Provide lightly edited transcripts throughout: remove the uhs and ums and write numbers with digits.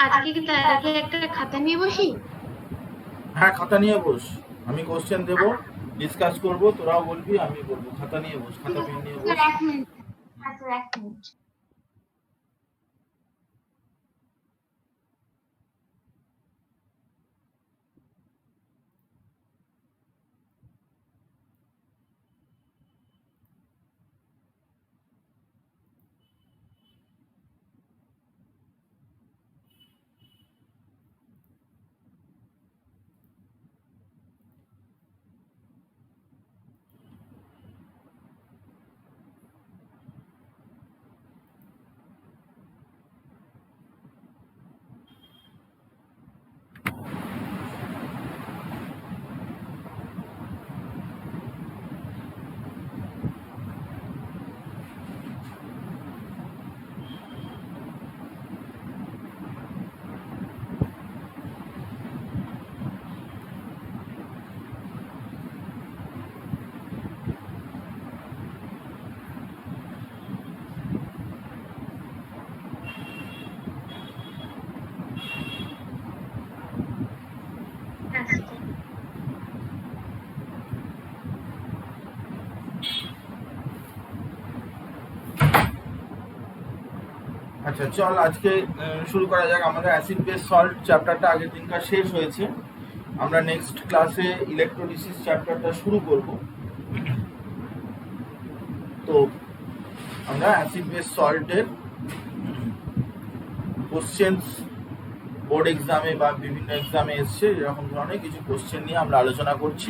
আজকে কি তাহলে একটা খাতা নিয়ে বসি? হ্যাঁ, খাতা নিয়ে বস। আমি কোশ্চেন দেবো, ডিসকাস করবো, তোরাও বলবি, আমি বলবো। খাতা নিয়ে বস, খাতা পেন নিয়ে বস। এক মিনিট। আচ্ছা, এক মিনিট। আচ্ছা চল, আজকে শুরু করা যাক। আমাদের অ্যাসিড বেস সল্ট চ্যাপ্টারটা আগের দিনকার শেষ হয়েছে। আমরা নেক্সট ক্লাসে ইলেকট্রোলিসিস চ্যাপ্টারটা শুরু করব। তো আমরা অ্যাসিড বেস সল্টের কোশ্চেন্স বোর্ড এক্সামে বা বিভিন্ন এক্সামে এসছে, এরকম ধরনের কিছু কোশ্চেন নিয়ে আমরা আলোচনা করছি,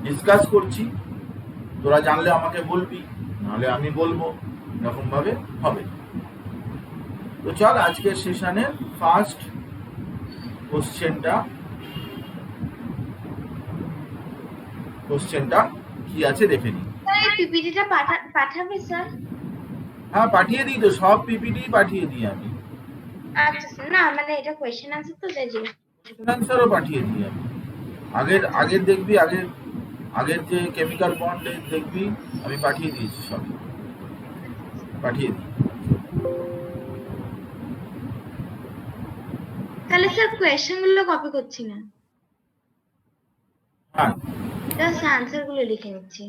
ডিসকাস করছি। তোরা জানলে আমাকে বলবি, নাহলে আমি বলবো, এরকমভাবে হবে। তো চল, আজকের সেশনের ফার্স্ট কোশ্চেনটা কি আছে দেখে নিই। স্যার, পিপিটিটা পাঠাবে স্যার? হ্যাঁ, পাঠিয়ে দিই তো, সব পিপিটি পাঠিয়ে দিই আমি। আচ্ছা, না মানে এটা কোয়েশ্চেন আনসার তো তাই কোয়েশ্চেন আনসারও পাঠিয়ে দিই আমি। আগের দেখবি, আগের যে কেমিক্যাল বন্ড দেখবি, আমি পাঠিয়ে দিয়েছি, সব পাঠিয়ে দিই। তাহলে স্যার কোয়েশ্চেন গুলো কপি করছি না, হ্যাঁ, জাস্ট আনসার গুলো লিখে নিচ্ছি।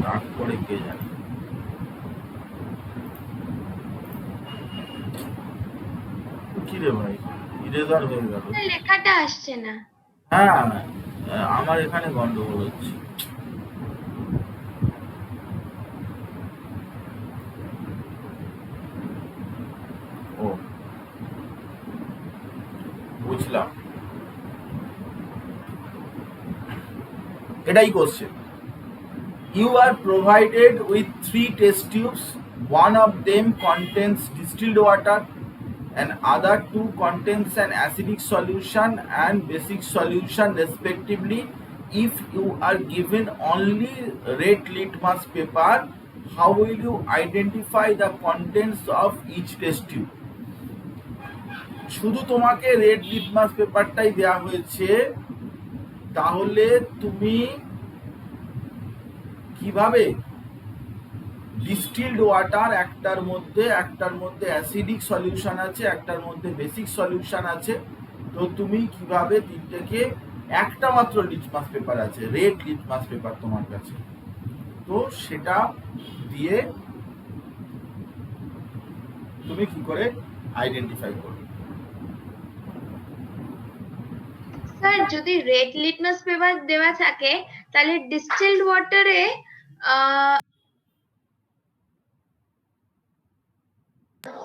দাগ পড়ে কে জানে। কি রে ভাই, ইরেজার হয়ে গেল। লেখাটা আসছে না। হ্যাঁ, আমার এখানে গন্ডগোল হচ্ছে। ও, বুঝলাম। এটাই question. You are provided with 3 test tubes. One of them contains distilled water and other 2 contains an acidic solution and basic solution respectively. If you are given only red litmus paper, how will you identify the contents of each test tube? শুধু তোমাকে red litmus পেপারটাই দেওয়া হয়েছে, তাহলে তুমি কিভাবে distilled water, একটার মধ্যে acidic solution আছে, একটার মধ্যে বেসিক সলিউশন আছে, তো তুমি কিভাবে তিনটেকে, একটা মাত্র লিটমাস পেপার আছে, রেড লিটমাস পেপার তোমার কাছে, তো সেটা দিয়ে তুমি কি করে আইডেন্টিফাই করবে? স্যার, যদি রেড লিটমাস পেপার দেওয়া থাকে তাহলে ডিস্টিলড ওয়াটারে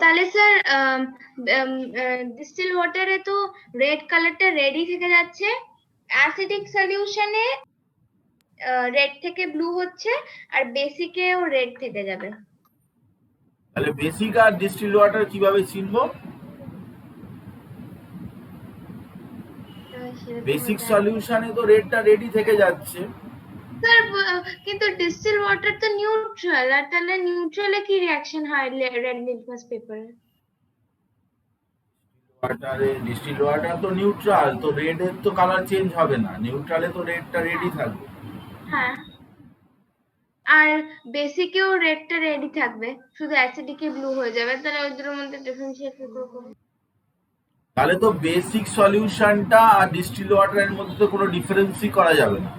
তাহলে স্যার ডিস্টিল ওয়াটারে তো রেড কালারটা রেডই থেকে যাচ্ছে, অ্যাসিডিক সলিউশনে রেড থেকে ব্লু হচ্ছে, আর বেসিকেও রেড থেকে যাবে। তাহলে বেসিক আর ডিস্টিলড ওয়াটার কিভাবে চিনবো? বেসিক সলিউশনে তো রেডটা রেডি থেকে যাচ্ছে। স্যার, কিন্তু ডিস্টিল ওয়াটার তো নিউট্রাল, আর তাহলে নিউট্রালে কি রিঅ্যাকশন হয় রেড লিটমাস পেপারে? ওয়াটারে ডিস্টিল ওয়াটার তো নিউট্রাল, তো রেড এর তো কালার চেঞ্জ হবে না, নিউট্রালে তো রেডটা রেডই থাকবে। হ্যাঁ, আর বেসিকেও রেডটা রেডই থাকবে, শুধু অ্যাসিডিকে ব্লু হয়ে যাবে। তাহলে ওই দুটোর মধ্যে ডিফারেন্সিয়েট করবো। তাহলে তো বেসিক সলিউশনটা আর ডিস্টিল ওয়াটারের মধ্যে তো কোনো ডিফারেন্সই করা যাবে না।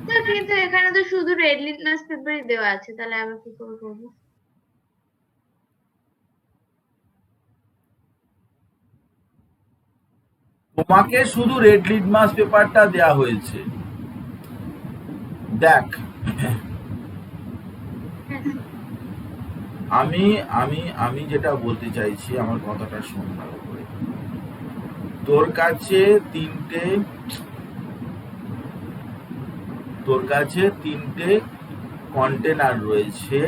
তো কিন্তু এখানে তো শুধু রেড লিটমাস পেপারই দেওয়া আছে, তাহলে আমরা কি করে করবো? তোমাকে শুধু রেড লিটমাস পেপারটা দেয়া হয়েছে। দেখ, আমি আমি আমি যেটা বলতে চাইছি, আমার কথাটা শোন ভালো করে। তোর কাছে তিনটে কন্টেনার রয়েছে,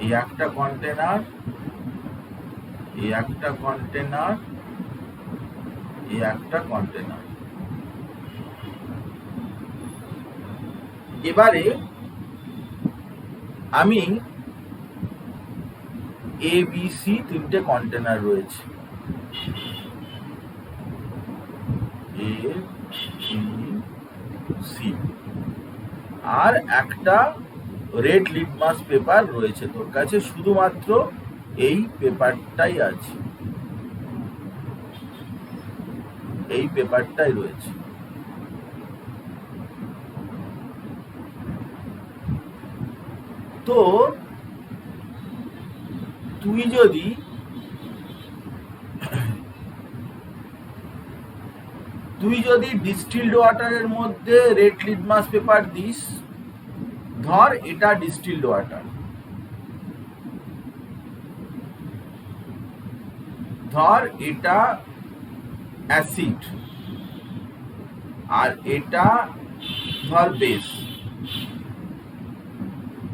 এই একটা কন্টেনার, এই একটা কন্টেনার, এই একটা কন্টেনার। এবারে আমি এ বি সি তিনটে কন্টেনার রয়েছে, এ বি সি, আর একটা রেড লিটমাস পেপার রয়েছে। তোর কাছে শুধুমাত্র এই পেপারটাই আছে, এই পেপারটাই রয়েছে। তো তুই যদি ডিস্টিলড ওয়াটারের মধ্যে রেড লিটমাস পেপার দিস, ধর এটা ডিস্টিলড ওয়াটার, ধর এটা অ্যাসিড, আর এটা ধর বেস।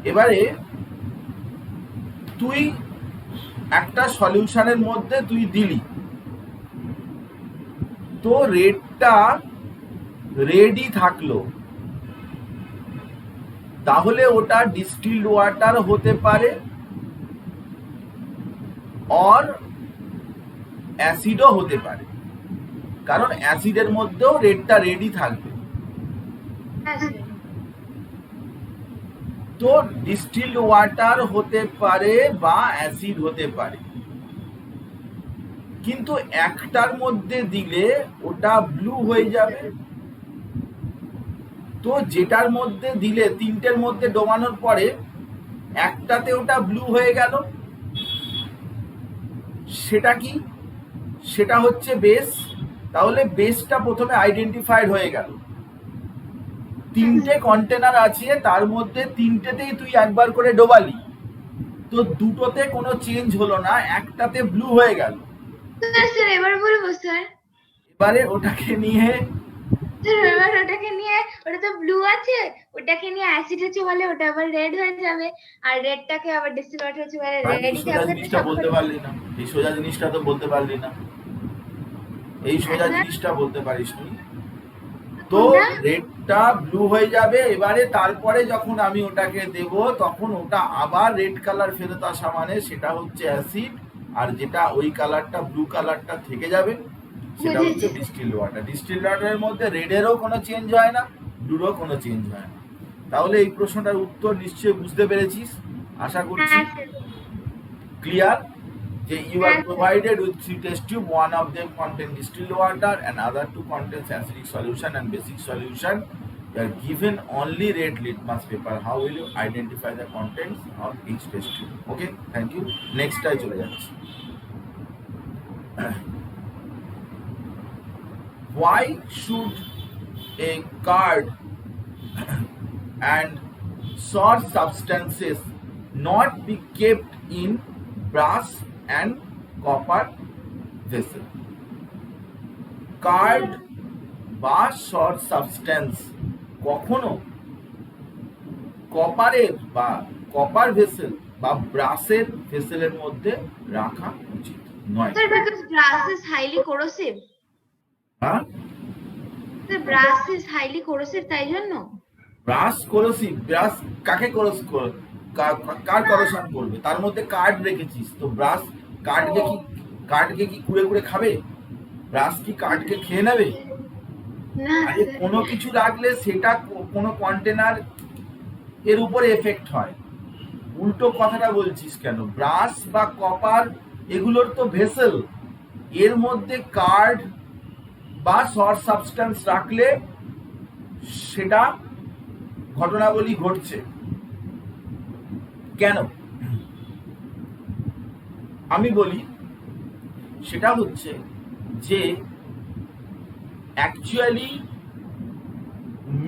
এবারে তুই একটা সলিউশনের মধ্যে তুই দিলি, তো রেডটা রেডই থাকলো, তাহলে ওটা ডিস্টিলড ওয়াটার হতে পারে, আর অ্যাসিডও হতে পারে, কারণ অ্যাসিডের মধ্যেও রেডটা রেডই থাকবে। তো ডিস্টিলড ওয়াটার হতে পারে বা অ্যাসিড হতে পারে, কিন্তু একটার মধ্যে দিলে ওটা ব্লু হয়ে যাবে। তো যেটার মধ্যে দিলে, তিনটের মধ্যে ডোবানোর পরে একটাতে ওটা ব্লু হয়ে গেল, সেটা কি? সেটা হচ্ছে বেস। তাহলে বেসটা প্রথমে আইডেন্টিফাইড হয়ে গেল। তিনটে কন্টেনার আছে, তার মধ্যে তিনটেতেই তুই একবার করে ডোবালি, তো দুটোতে কোনো চেঞ্জ হলো না, একটাতে ব্লু হয়ে গেল। স্যার এবার বলবো স্যার। এবারে ওটাকে নিয়ে ওটা তো ব্লু আছে, ওটাকে নিয়ে অ্যাসিড হচ্ছে বলে ওটা আবার রেড হয়ে যাবে, আর রেডটাকে আবার ডিস্টিল ওয়াটার হচ্ছে বলে রেডই থাকবে। জিনিসটা বলতে পারলি না, এই সোজা জিনিসটা তো বলতে পারলি না, এই সোজা জিনিসটা বলতে পারিস নি। তো রেডটা ব্লু হয়ে যাবে, এবারে তারপরে যখন আমি ওটাকে দেব, তখন ওটা আবার রেড কালার ফেরত আসা মানে সেটা হচ্ছে অ্যাসিড, আর যেটা ওই কালারটা ব্লু কালারটা থেকে যাবে সেটা হচ্ছে ডিস্টিলড ওয়াটার। ডিস্টিলড ওয়াটারের মধ্যে রেডেরও কোনো চেঞ্জ হয় না, ব্লুরও কোনো চেঞ্জ হয় না। তাহলে এই প্রশ্নটার উত্তর নিশ্চয়ই বুঝতে পেরেছিস, আশা করছি ক্লিয়ার। যে you are provided with 3 test tube, one of them contain distilled water and other 2 contains acidic solution and basic solution. You are given only red litmus paper. How will you identify the contents of each test tube? Okay, thank you. Next টাই চলে যাচ্ছি। Why should a card and sour substances not be kept in brass and copper vessel? Card বা short substance কখনো কপারের বা copper vessel বা ব্রাসের ভেসেলের মধ্যে রাখা উচিত নয়। Sir because brass is highly corrosive. হ্যাঁ, sir brass is highly corrosive, তাই জন্য। ব্রাস করোসিভ, ব্রাস কাকে কার করেশন করবে? তার মধ্যে কার্ড রেখেছিস, তো ব্রাশ কার্ডকে কি কুড়ে কুড়ে খাবে? ব্রাশ কি কার্ডকে খেয়ে নেবে? না আরে স্যার, কোনো কিছু রাখলে সেটা কোনো কন্টেনার এর উপরে এফেক্ট হয়। উল্টো কথাটা বলছিস কেন? ব্রাশ বা কপার এগুলোর তো ভেসেল, এর মধ্যে কার্ড বা শর্ট সাবস্টেন্স রাখলে সেটা ঘটনাবলী ঘটছে। কেন আমি বলি, সেটা হচ্ছে যে অ্যাকচুয়ালি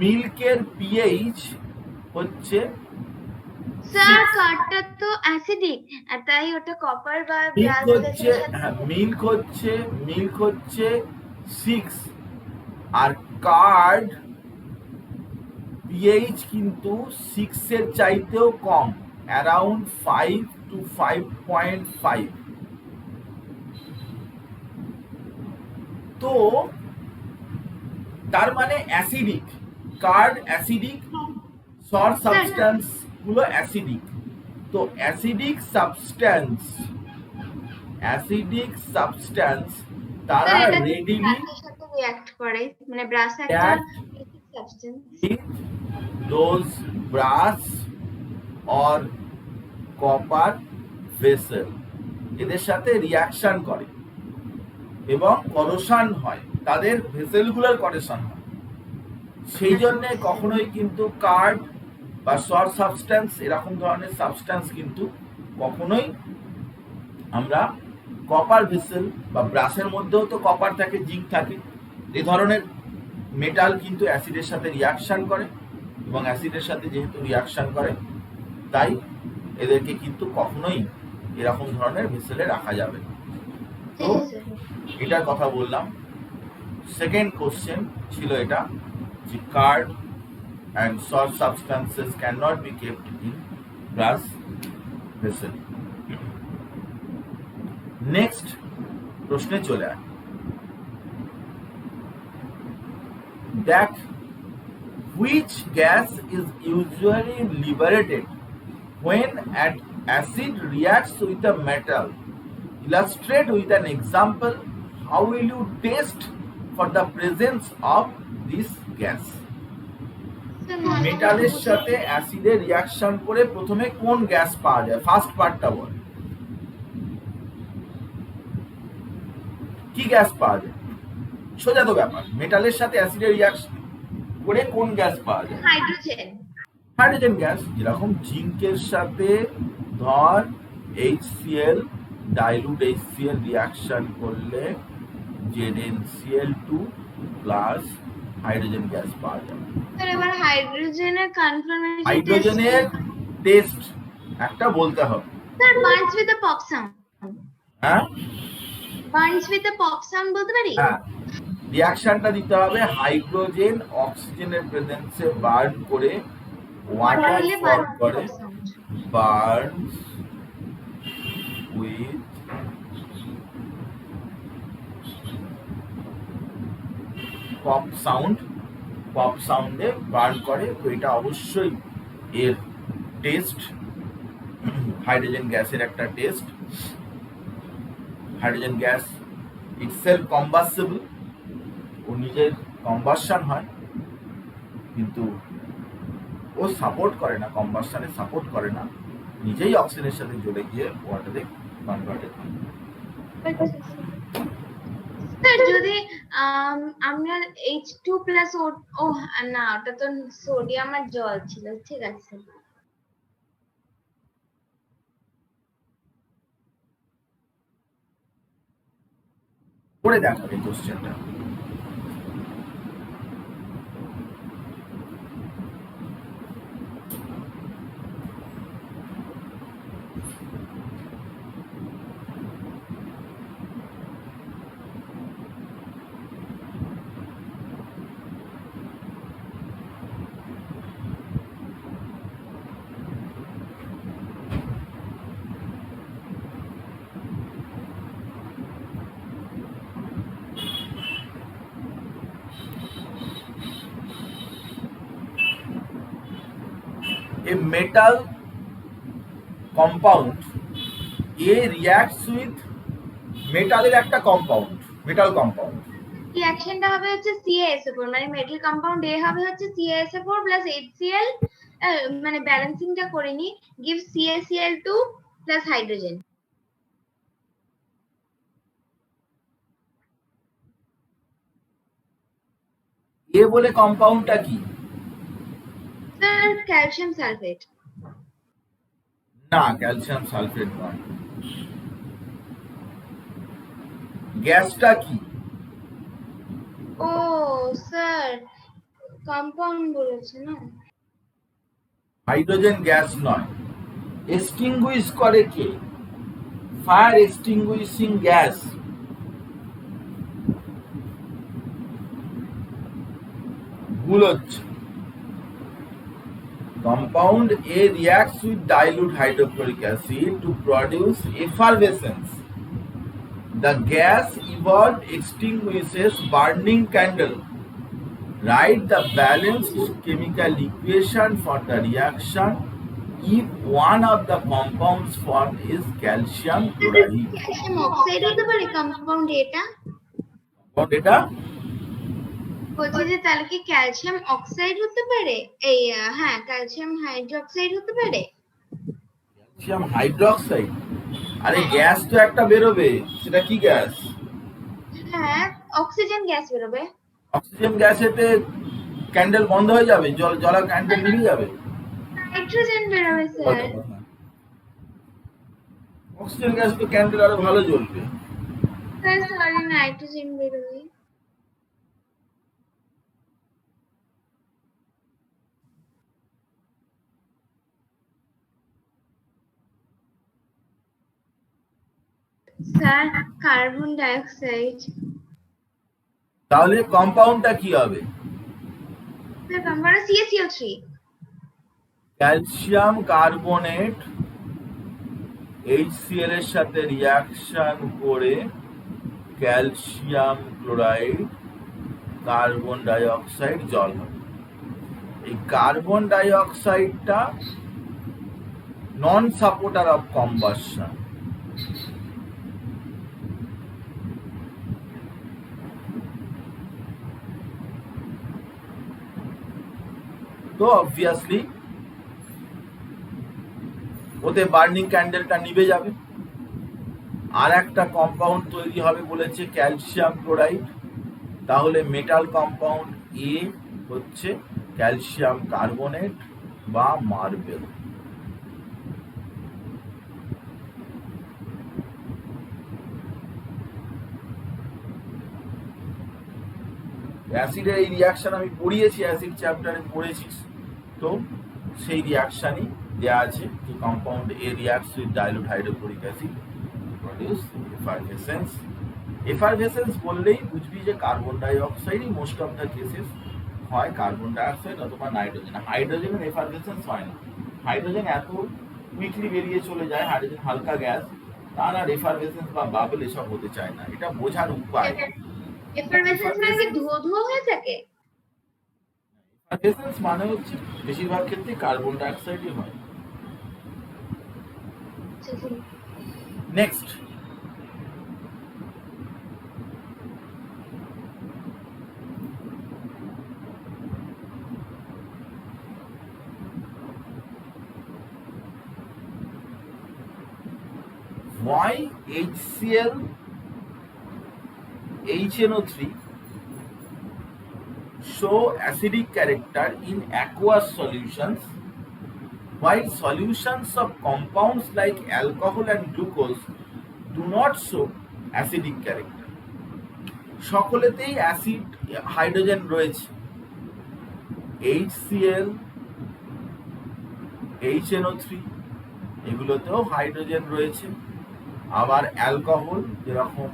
মিল্কের পিএইচ হচ্ছে স্যার কার্ডটা তো অ্যাসিডিক, আর তাই ওটা কপার বা মিল্ক ব্রাশ হচ্ছে মিল্ক হচ্ছে 6 আর কার্ড পিএইচ কিন্তু 6 এর চাইতেও কম, অ্যারাউন্ড 5 to 5.5। তো তার মানে acidic, card acidic, short substance গুলো অ্যাসিডিক। তো অ্যাসিডিক সাবস্টেন্স তারা রেডিলি সাথে রিঅ্যাক্ট করে, মানে ব্রাশ একটা basic substance. with those brass or copper vessel এদের সাথে রিয়াকশন করে এবং করোশন হয়, তাদের ভেসেলগুলোর করোশন হয়। সেই জন্য কখনোই কিন্তু কার্ড বা শর্ট সাবস্টেন্স এরকম ধরনের সাবস্টেন্স কিন্তু কখনোই আমরা কপার ভেসেল বা ব্রাশের মধ্যেও তো কপার থাকে, জিঙ্ক থাকে, এই ধরনের মেটাল কিন্তু অ্যাসিডের সাথে রিয়াকশন করে, এবং অ্যাসিডের সাথে যেহেতু রিয়াকশন করে তাই এদেরকে কিন্তু কখনোই এরকম ধরনের ভেসেলে রাখা যাবে না। তো এটার কথা বললাম। সেকেন্ড কোশ্চেন ছিল এটা, যে card and short substances can not be kept in brush vessel. Next প্রশ্নে চলে আয়। দেখ, which gas is usually liberated when an acid reacts with a metal? Illustrate with an example. How will you test for the presence of this gas? মেটালের সাথে অ্যাসিডের reaction করে প্রথমে কোন গ্যাস পাওয়া যায়? ফার্স্ট পার্টটা বল, কি গ্যাস পাওয়া যায়? সোজা তো ব্যাপার, মেটালের সাথে অ্যাসিডের রিয়াকশন করে কোন গ্যাস পাওয়া যায়? Hydrogen gas. যেরকম জিঙ্কের সাথে ধর HCl, ডাইলুট HCl রিয়াকশন করলে ZnCl2 প্লাস হাইড্রোজেন গ্যাস পাওয়া যায়। এবার হাইড্রোজেনের কনফার্মেশন হাইড্রোজেনের টেস্ট একটা বলতে হবে। Sir burns with a pop sound. হ্যাঁ, burns with a pop sound বলতে পারি? হ্যাঁ, রিয়াকশনটা দিতে হবে হাইড্রোজেন অক্সিজেনের প্রেজেন্সে বার্ন করে ওয়াটার ফর্ম করে, বার্নস উইথ পপ সাউন্ডে বার্ন করে। তো এটা অবশ্যই এর টেস্ট, হাইড্রোজেন গ্যাসের একটা টেস্ট। হাইড্রোজেন গ্যাস ইটসেলফ কম্বাস্টেবল, ও নিজের কম্বাসন হয়, কিন্তু ও সাপোর্ট করে না, কম্বাসনে সাপোর্ট করে না, নিজেই অক্সিজেনের সাথে জ্বলে গিয়ে ওয়াটারে কনভার্টেড হয়। স্যার যদি আমরা H2 প্লাস ও না, ওটা তো সোডিয়াম আর জল ছিল, ঠিক আছে। করে দেখা এই কোশ্চেনটা। A metal compound A reacts with মেটালের একটা কম্পাউন্ড, মেটাল কম্পাউন্ড, রিঅ্যাকশনটা হবে হচ্ছে CaSO4, মানে মেটাল কম্পাউন্ড A হবে হচ্ছে CaSO4 প্লাস HCl, মানে ব্যালেন্সিংটা করে নি, গিভ CaCl2 প্লাস হাইড্রোজেন। এ বলে কম্পাউন্ডটা কি? Sir calcium sulphate. না, ক্যালসিয়াম সালফেট নয়। গ্যাসটা কি? ও স্যার কম্পাউন্ড বলেছে না, হাইড্রোজেন গ্যাস নয়। এক্সটিংগুইশ করে কে? Fire এক্সটিংগুইশিং gas. ভুল হচ্ছে। Compound A reacts with dilute hydrochloric acid to produce effervescence. The gas evolved extinguishes burning candle. Write the balanced chemical equation for the reaction if one of the compounds formed is calcium chloride. Calcium oxide হতে পারে compound এটা? What এটা? বলছি যে তাহলে কি calcium oxide হতে পারে? এই হ্যাঁ, ক্যালসিয়াম হাইড্রোক্সাইড হতে পারে। Calcium hydroxide? আরে গ্যাস তো একটা বেরোবে, সেটা কি গ্যাস? হ্যাঁ, অক্সিজেন গ্যাস বেরোবে। অক্সিজেন গ্যাসেতে ক্যান্ডেল বন্ধ হয়ে যাবে, জ্বলা ক্যান্ডেল নিভে যাবে। নাইট্রোজেন বেরোবে স্যার। অক্সিজেন গ্যাস তো ক্যান্ডেল আরো ভালো জ্বলবে। স্যার সরি, নাইট্রোজেন বেরোবে। Sir carbon dioxide. তাহলে কম্পাউন্ডটা কি হবে? Sir compound CaCO3। Calcium carbonate HCl এর সাথে রিঅ্যাকশন করে calcium chloride, carbon dioxide জল হবে। এই কার্বন ডাই অক্সাইডটা নন সাপোর্টার অফ কম্বাসন। তো অবভিয়াসলি ওতে বার্নিং ক্যান্ডেলটা নিভে যাবে। আর একটা কম্পাউন্ড তৈরি হবে বলেছে ক্যালসিয়াম ক্লোরাইড। তাহলে মেটাল কম্পাউন্ড এ হচ্ছে ক্যালসিয়াম কার্বনেট বা মার্বেল। অ্যাসিডের এই রিয়াকশন আমি পড়িয়েছি, অ্যাসিড চ্যাপ্টারে পড়েছিস তো, সেই রিয়াকশনই দেওয়া আছে যে compound A reacts with dilute hydrochloric acid produce effervescence. Effervescence বললেই বুঝবি যে কার্বন ডাই অক্সাইডই মোস্ট অফ দ্য কেসেস হয়, কার্বন ডাই অক্সাইড অথবা নাইট্রোজেন। হাইড্রোজেনের এফারভেসেন্স হয় না। হাইড্রোজেন এত কুইকলি বেরিয়ে চলে যায়, হাইড্রোজেন হালকা গ্যাস, তার আর এফারভেসেন্স বা বাবল এসব হতে চায় না। এটা বোঝার উপায়। এফারভেসেন্স মানে কি ধুয়ো ধুয়ো হয়ে থাকে? এফারভেসেন্স মানে হচ্ছে বেশিরভাগ ক্ষেত্রে কার্বন ডাই অক্সাইডই হয়। Next, why HCl HNO3 show acidic character in aqueous solutions while solutions of compounds like alcohol and glucose do not show acidic character? সকলেতেই অ্যাসিড হাইড্রোজেন রয়েছে। HCl, HNO3 এগুলোতেও হাইড্রোজেন রয়েছে। আবার অ্যালকোহল, যেরকম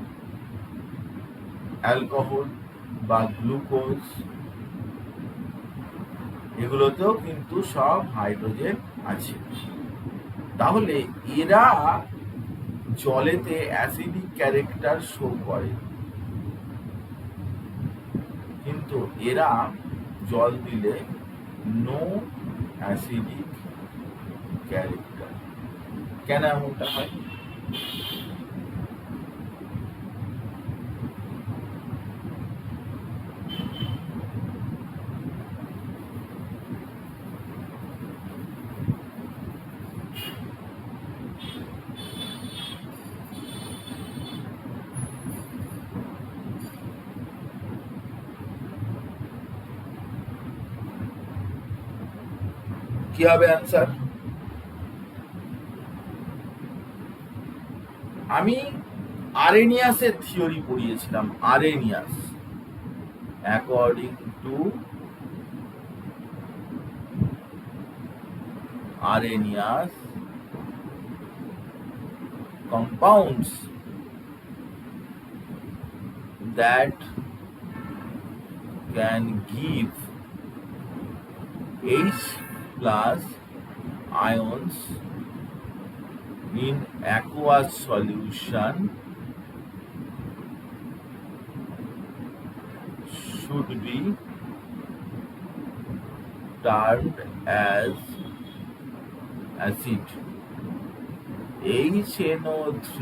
অ্যালকোহল বা glucose, এগুলোতেও কিন্তু সব hydrogen আছে। তাহলে এরা জলেতে অ্যাসিডিক ক্যারেক্টার শো করে, কিন্তু এরা জল দিলে নো অ্যাসিডিক ক্যারেক্টার। কেন এমনটা হয়? কি হবে অ্যান্সার? আমি আরেনিয়াসের থিওরি পড়িয়েছিলাম। Arrhenius, according to Arrhenius, compounds that can give H plus ions in aqueous solution should be termed as acid. HNO3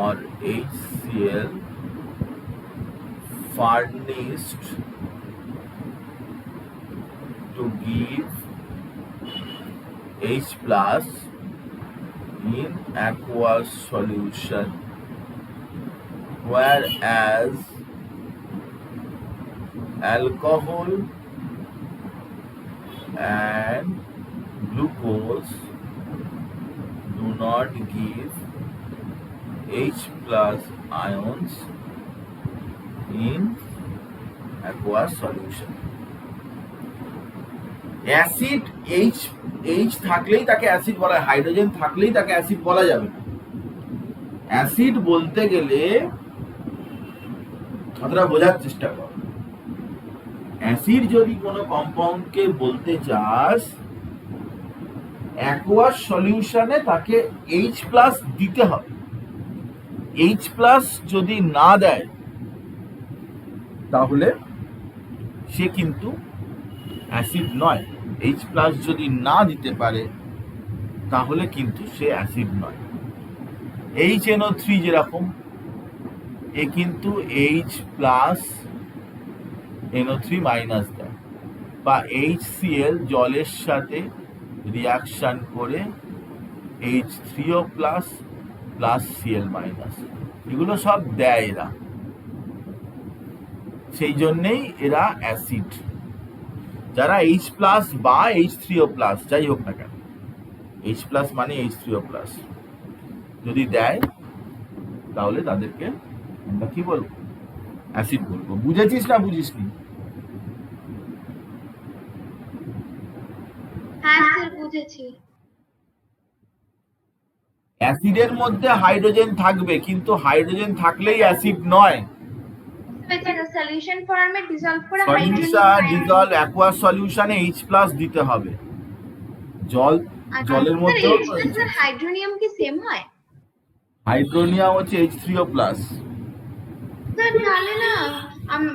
or HCl furnished to give H plus in aqueous solution, whereas alcohol and glucose do not give H plus ions in aqueous solution. Acid H থাকলেই তাকে acid বলা হয়, hydrogen থাকলেই তাকে acid বলা যাবে না। Acid বলতে গেলে কথাটা বোঝার চেষ্টা কর। অ্যাসিড যদি কোনো কম্পাউন্ডকে বলতে চাস, অ্যাকুয়াস সলিউশনে তাকে H প্লাস দিতে হবে। H প্লাস যদি না দেয় তাহলে সে কিন্তু অ্যাসিড নয়। H প্লাস যদি না দিতে পারে তাহলে কিন্তু সে অ্যাসিড নয়। HNO3 যেরকম, এ কিন্তু H প্লাস NO3 মাইনাস দেয়, বা HCl জলের সাথে রিয়াকশন করে H3O plus plus Cl minus, এগুলো সব দেয় এরা, সেই জন্যেই এরা অ্যাসিড। যারা H প্লাস বা H3O প্লাস যাই হোক না কেন, H প্লাস মানে H3O প্লাস যদি দেয় তাহলে তাদেরকে আমরা কি বলবো? অ্যাসিড বলবো। বুঝেছিস না বুঝিসনি? হ্যাঁ স্যার বুঝেছি। অ্যাসিডের মধ্যে হাইড্রোজেন থাকবে, কিন্তু হাইড্রোজেন থাকলেই অ্যাসিড নয়। সলিউশন ফর্মে ডিসলভ করে সলিউশন ডিসলভ অ্যাকুয়াস সলিউশনে H প্লাস দিতে হবে। জলের মধ্যে হাইড্রোনিয়াম কি সেম হয়? হাইড্রোনিয়াম হচ্ছে H3O প্লাস। স্যার তাহলে না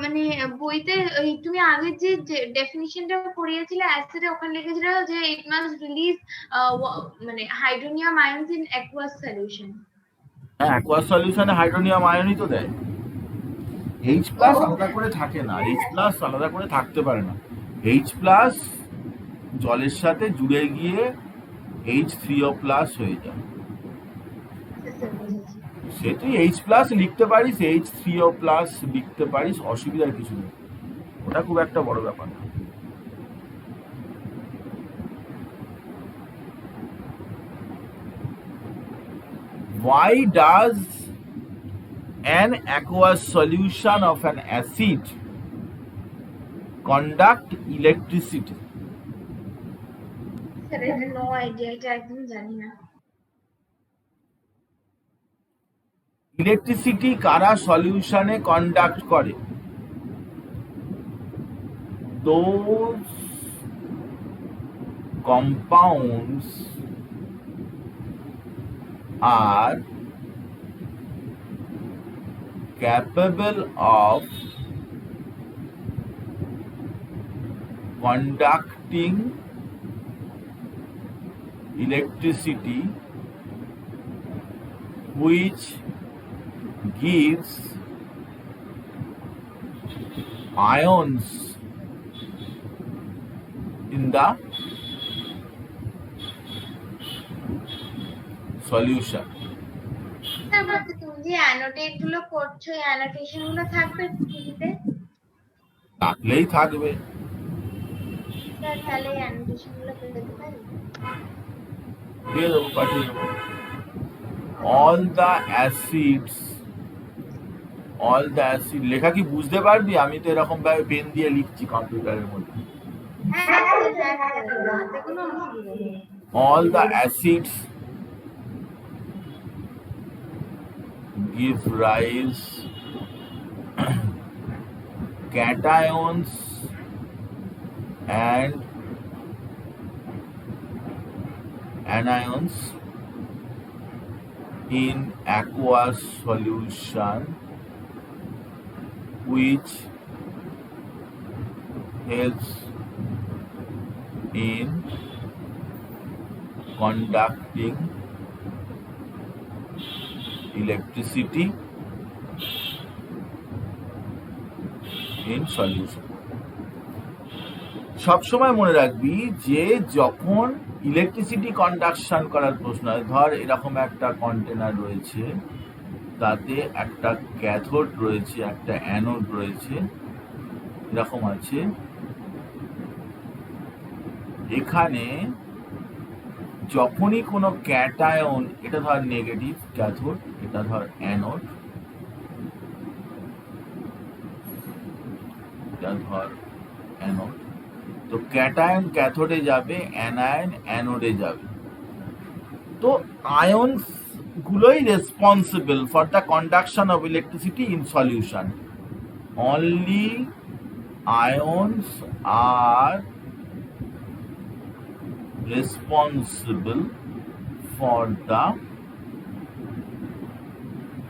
মানে বইতে তুমি আগে যে ডেফিনিশনটা পড়িয়েছিলে অ্যাসিডে, ওখানে লিখেছিল যে ইট মাস্ট রিলিজ মানে hydronium ions in aqueous solution. হ্যাঁ, অ্যাকুয়াস সলিউশনে হাইড্রোনিয়াম আয়নই তো দেয়। H প্লাস আলাদা করে থাকে না, H প্লাস আলাদা করে থাকতে পারে না। H প্লাস জলের সাথে জুড়ে গিয়ে H3O প্লাস হয়ে যায়। সে তুই H প্লাস লিখতে পারিস, H3O প্লাস লিখতে পারিস, অসুবিধার কিছু নেই, ওটা খুব একটা বড় ব্যাপার না। Why does an aqueous solution of an acid conduct electricity? Sir no idea, এটা একদম জানি না। ইলেকট্রিসিটি কারা সলিউশনে কন্ডাক্ট করে? Those compounds are capable of conducting electricity which gives ions in the solution. তার মধ্যে তুমি যে অ্যানোটেট গুলো করছো, অ্যানোটেশন গুলো থাকবে বইতে? থাকলেই থাকবে। স্যার তাহলে অ্যানোটেশন গুলো পেতে পারি? দিয়ে দেবো, পাঠিয়ে দেবো। all the acids লেখা কি বুঝতে পারবি? আমি তো এরকম ভাবে পেন দিয়ে লিখছি কম্পিউটারের মধ্যে। হ্যাঁ স্যার, হাতে কোনো অসুবিধা নেই। all the acids give rise cations and anions in aqueous solution which helps in conducting electricity in solution. সবসময় মনে রাখবি যে যখন ইলেকট্রিসিটি কন্ডাকশন করার প্রশ্ন হয়, ধর এরকম একটা কন্টেনার রয়েছে, তাতে একটা ক্যাথোড রয়েছে, একটা অ্যানোড রয়েছে, এরকম আছে। এখানে যখনই কোনো ক্যাটায়ন, এটা ধর নেগেটিভ ক্যাথোড, এটা ধর অ্যানোড, এটা ধর অ্যানোড, তো ক্যাটায়ন ক্যাথোডে যাবে, অ্যানায়ন অ্যানোডে যাবে। তো আয়নস গুলোই responsible for the conduction of electricity in solution. Only ions are responsible for the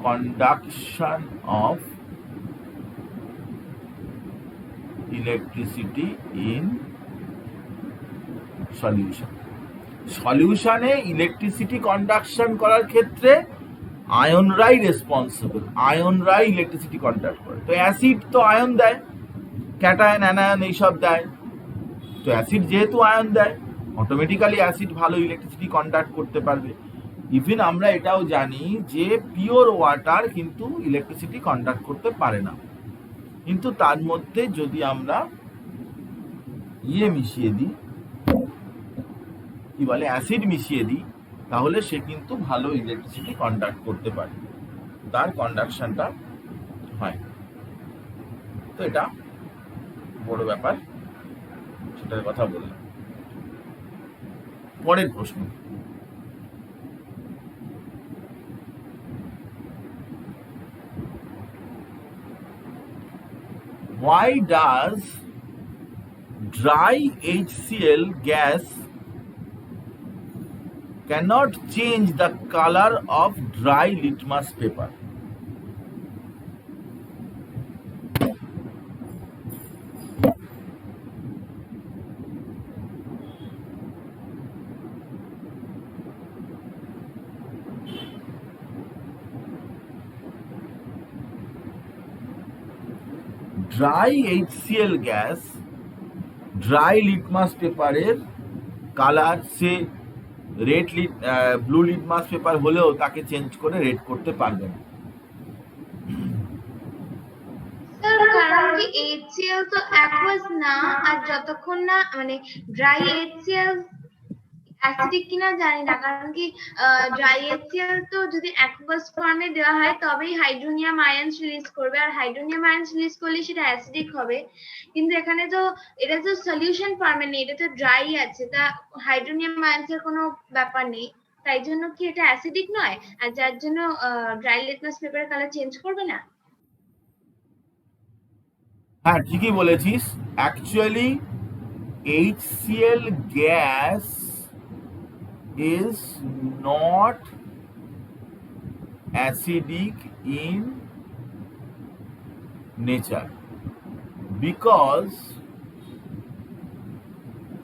conduction of electricity in solution. সলিউশনে ইলেকট্রিসিটি কন্ডাকশন করার ক্ষেত্রে আয়নরাই রেসপন্সিবল, আয়নরাই ইলেকট্রিসিটি কন্ডাক্ট করে। তো অ্যাসিড তো আয়ন দেয়, ক্যাটায়ন অ্যানায়ন এইসব দেয়। তো অ্যাসিড যেহেতু আয়ন দেয়, অটোমেটিক্যালি অ্যাসিড ভালো ইলেকট্রিসিটি কন্ডাক্ট করতে পারবে। ইভেন আমরা এটাও জানি যে পিওর ওয়াটার কিন্তু ইলেকট্রিসিটি কন্ডাক্ট করতে পারে না, কিন্তু তার মধ্যে যদি আমরা মিশিয়ে দিই, কি বলে, অ্যাসিড মিশিয়ে দিই, তাহলে সে কিন্তু ভালো ইলেকট্রিসিটি কন্ডাক্ট করতে পারে, তার কন্ডাকশনটা হয়। তো এটা বড় ব্যাপার, সেটার কথা বললাম। পরের প্রশ্ন, why does dry HCl gas cannot change the color of dry litmus paper? Dry HCl gas dry litmus পেপারের কালার, সে রেড ব্লু লিটমাস পেপার হলেও তাকে চেঞ্জ করে রেড করতে পারবে না। কারণ কি HCl তো অ্যাকুয়াস না, আর যতক্ষণ না মানে ড্রাই HCl অ্যাসিডিক কিনা জানি না, কারণ কি ড্রাই HCl তো যদি অ্যাকুয়াস ফর্মে দেওয়া হয় তবেই হাইড্রোনিয়াম আয়নস রিলিজ করবে, আর হাইড্রোনিয়াম আয়নস রিলিজ করলে সেটা অ্যাসিডিক হবে। কিন্তু এখানে তো এটা তো সলিউশন ফর্মে নেই, এটা তো ড্রাই আছে, তা হাইড্রোনিয়াম আয়নসের কোনো ব্যাপার নেই, তাই জন্য কি এটা অ্যাসিডিক নয়, আর যার জন্য ড্রাই লিটমাস পেপারের কালার চেঞ্জ করবে না। হ্যাঁ, ঠিকই বলেছিস। Actually HCl gas is not acidic in nature because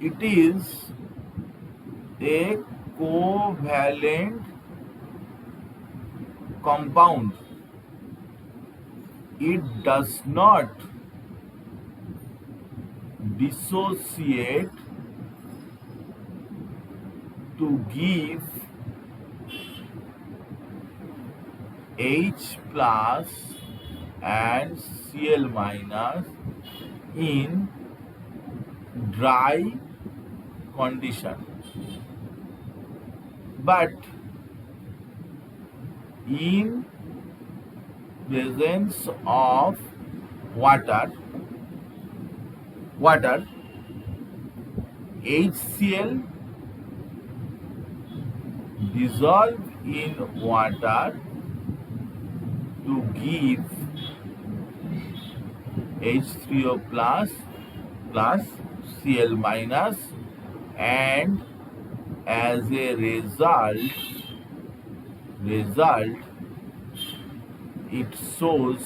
it is a covalent compound. It does not dissociate to give H plus and Cl minus in dry condition, but in presence of water HCl dissolve in water to give H3O plus Cl minus, and as a result it shows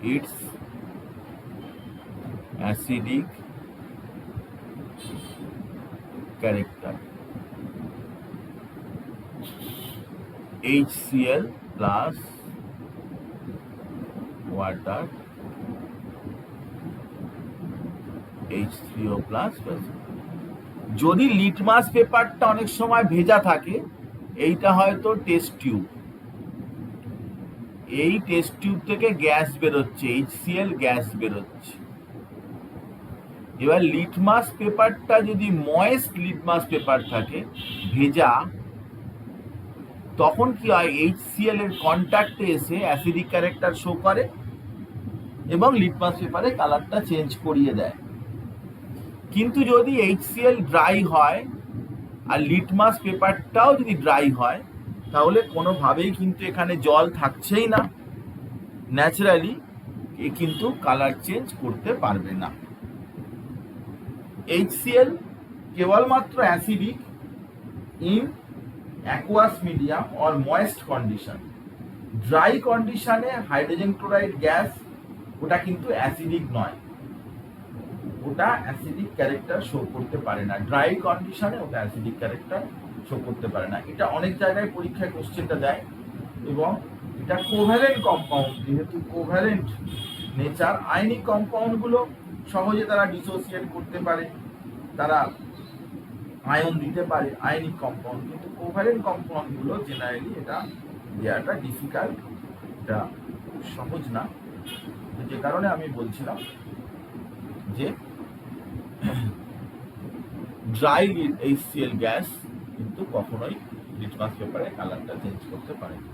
its acidic character. HCl plus water H3O plus যদি litmus পেপারটা অনেক সময় ভেজা থাকে, এইটা হয়তো test tube, এই test tube থেকে গ্যাস বেরোচ্ছে, HCl গ্যাস বেরোচ্ছে। এবার লিটমাস পেপারটা যদি ময়েস্ট লিটমাস পেপার থাকে, ভেজা, তখন কি হয়, HCl এর কন্ট্যাক্টে এসে অ্যাসিডিক ক্যারেক্টার শো করে এবং লিটমাস পেপারে কালারটা চেঞ্জ করিয়ে দেয়। কিন্তু যদি HCl ড্রাই হয় আর লিটমাস পেপারটাও যদি ড্রাই হয়, তাহলে কোনোভাবেই কিন্তু এখানে জল থাকছেই না, ন্যাচারালি এ কিন্তু কালার চেঞ্জ করতে পারবে না। HCl কেবলমাত্র acidic in aqueous medium or moist condition. Dry কন্ডিশনে হাইড্রোজেন ক্লোরাইড গ্যাস ওটা কিন্তু অ্যাসিডিক নয়, ওটা অ্যাসিডিক ক্যারেক্টার শো করতে পারে না, ড্রাই কন্ডিশনে ওটা অ্যাসিডিক ক্যারেক্টার শো করতে পারে না। এটা অনেক জায়গায় পরীক্ষায় কোশ্চেনটা দেয়, এবং এটা কোভ্যালেন্ট কম্পাউন্ড, যেহেতু কোভ্যালেন্ট নেচার, আয়নিক কম্পাউন্ডগুলো সহজে তারা ডিসোসিয়েট করতে পারে, তারা আয়ন দিতে পারে আয়নিক কম্পাউন্ড, কিন্তু কোভ্যালেন্ট কম্পাউন্ডগুলো জেনারেলি এটা দেওয়াটা ডিফিকাল্ট, এটা সহজ না। যে কারণে আমি বলছিলাম যে ড্রাই HCl গ্যাস কিন্তু কখনোই লিটমাস পেপারে কালারটা চেঞ্জ করতে পারে না।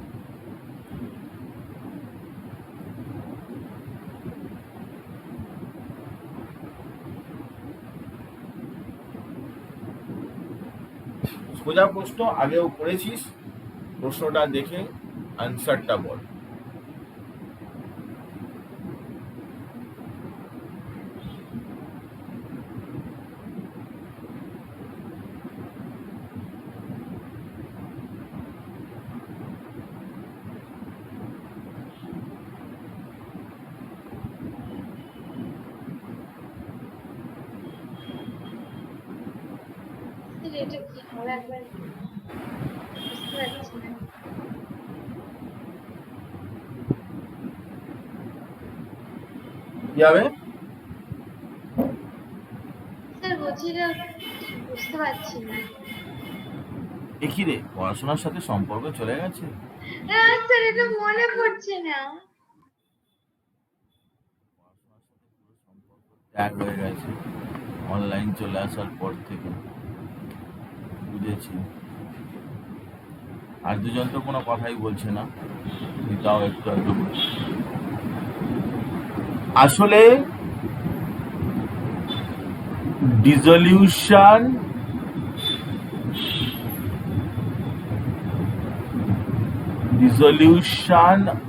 সোজা প্রশ্ন আগেও করেছিস, প্রশ্নটা দেখে আনসারটা বল। এটা কি হবে একবার বুঝতে পারছি না। কি হবে স্যার বলছি যে বুঝতে পারছি না। একই রে, পড়াশোনার সাথে সম্পর্ক চলে গেছে। না স্যার, এটা মনে পড়ছে না। ত্যাগ হয়ে গেছে অনলাইন চলে আসার পর থেকে, বুঝেছি। আর দুজন তো কোনো কথাই বলছে না, এটাও একটু একটু। আসলে dissolution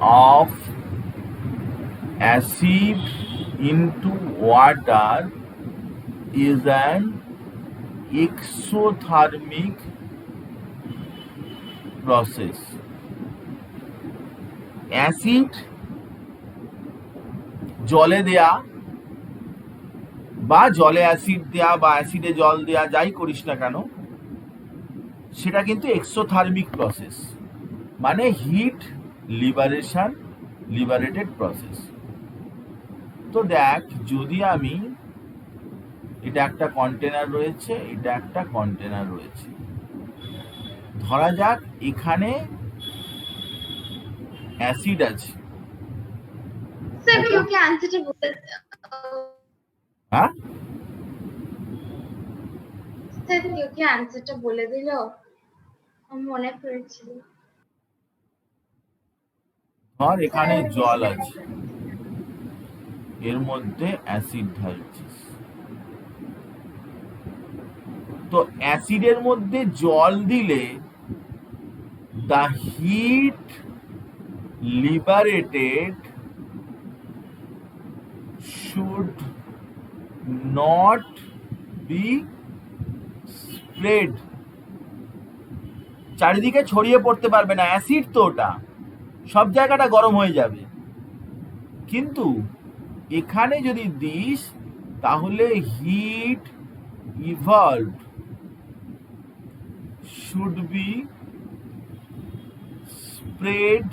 of acid into water is an exothermic process. Acid জলে দেয়া বা জলে অ্যাসিড দেয়া বা অ্যাসিডে জল দেয়া, যাই করিস না কেন, সেটা কিন্তু এক্সোথার্মিক প্রসেস, মানে হিট লিবারেটেড প্রসেস। তো দেখ, যদি আমি, এটা একটা কন্টেনার রয়েছে, এটা একটা কন্টেনার রয়েছে, ধরা যাক এখানে অ্যাসিড আছে। স্যার কেউ কি আনসারটা বলে হ্যাঁ, স্যার কেউ কি আনসারটা বলে দিল? আমার মনে পড়েছিল। ধর এখানে জল আছে, এর মধ্যে অ্যাসিড ঢালছিস, তো অ্যাসিডের মধ্যে জল দিলে the heat liberated should not be spread, চারিদিকে ছড়িয়ে পড়তে পারবে না, অ্যাসিড তো ওটা, সব জায়গাটা গরম হয়ে যাবে। কিন্তু এখানে যদি দিস, তাহলে heat evolve should be spread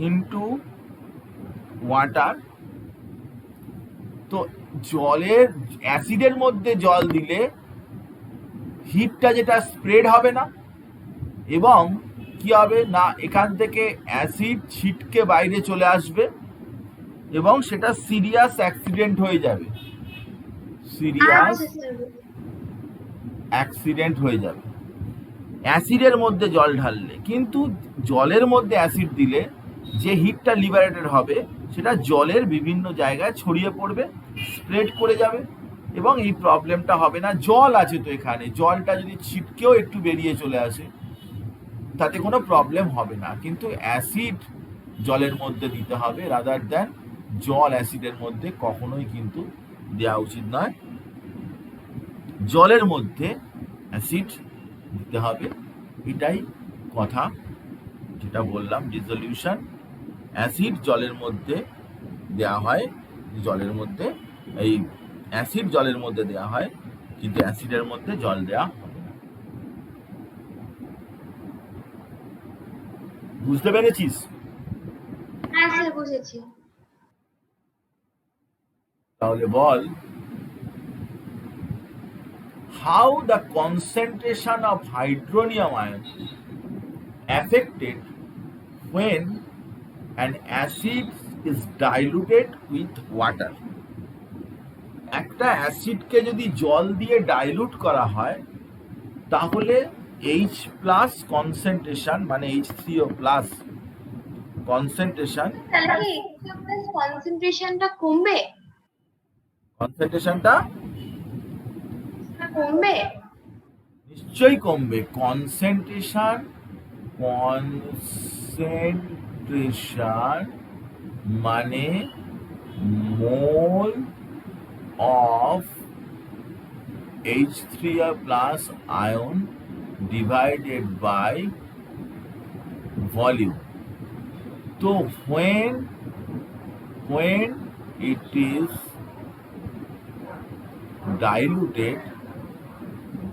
into water। তো জলের, অ্যাসিডের মধ্যে জল দিলে হিটটা যেটা স্প্রেড হবে না, এবং কি হবে না, এখান থেকে অ্যাসিড ছিটকে বাইরে চলে আসবে এবং সেটা সিরিয়াস অ্যাক্সিডেন্ট হয়ে যাবে, সিরিয়াস আচ্ছা স্যার। অ্যাক্সিডেন্ট হয়ে যাবে অ্যাসিডের মধ্যে জল ঢাললে। কিন্তু জলের মধ্যে অ্যাসিড দিলে যে হিটটা লিবারেটেড হবে, সেটা জলের বিভিন্ন জায়গায় ছড়িয়ে পড়বে, স্প্রেড করে যাবে, এবং এই প্রবলেমটা হবে না। জল আছে তো এখানে, জলটা যদি ছিটকেও একটু বেরিয়ে চলে আসে, তাতে কোনো প্রবলেম হবে না। কিন্তু অ্যাসিড জলের মধ্যে দিতে হবে, রাদার দ্যান জল অ্যাসিডের মধ্যে কখনোই কিন্তু দেওয়া উচিত নয়। জলের মধ্যে অ্যাসিড দিতে হবে, এটাই কথা যেটা বললাম। ডিসলিউশন অ্যাসিড জলের মধ্যে দেওয়া হয়, জলের মধ্যে এই অ্যাসিড জলের মধ্যে দেওয়া হয়, কিন্তু অ্যাসিডের মধ্যে জল দেওয়া হবে না। বুঝতে পেরেছিস? হ্যাঁ স্যার বুঝেছি। তাহলে বল, how the concentration of hydronium ion affected when an acid is diluted with water। একটা অ্যাসিডকে যদি জল দিয়ে ডাইলুট করা হয়, তাহলে H প্লাস কনসেন্ট্রেশন, মানে H3O+ কনসেন্ট্রেশন, তাহলে কি কনসেন্ট্রেশনটা কমবে? কনসেন্ট্রেশনটা কমবে? নিশ্চয়ই কমবে। কনসেন্ট্রেশন মানে মোল of H3O+ ion divided by volume। তো when it is diluted,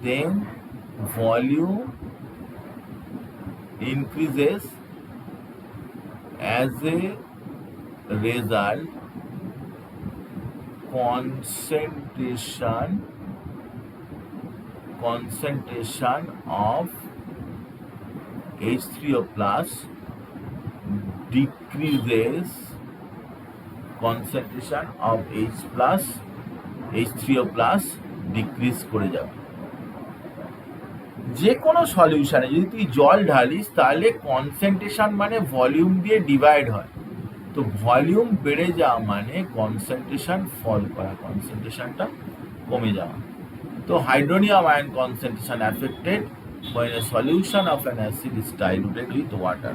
then volume increases, as a result concentration of H3O+ decreases, concentration of H3O+ decrease করে যাবে। যে কোনো সলিউশনে যদি তুই জল ঢালিস, তাহলে কনসেন্ট্রেশন মানে ভলিউম দিয়ে ডিভাইড হয়। তো ভলিউম বেড়ে যাওয়া মানে কনসেন্ট্রেশন ফল করা, কনসেন্ট্রেশনটা কমে যাওয়া। তো hydronium ion concentration affected when a solution of an acid is diluted with water।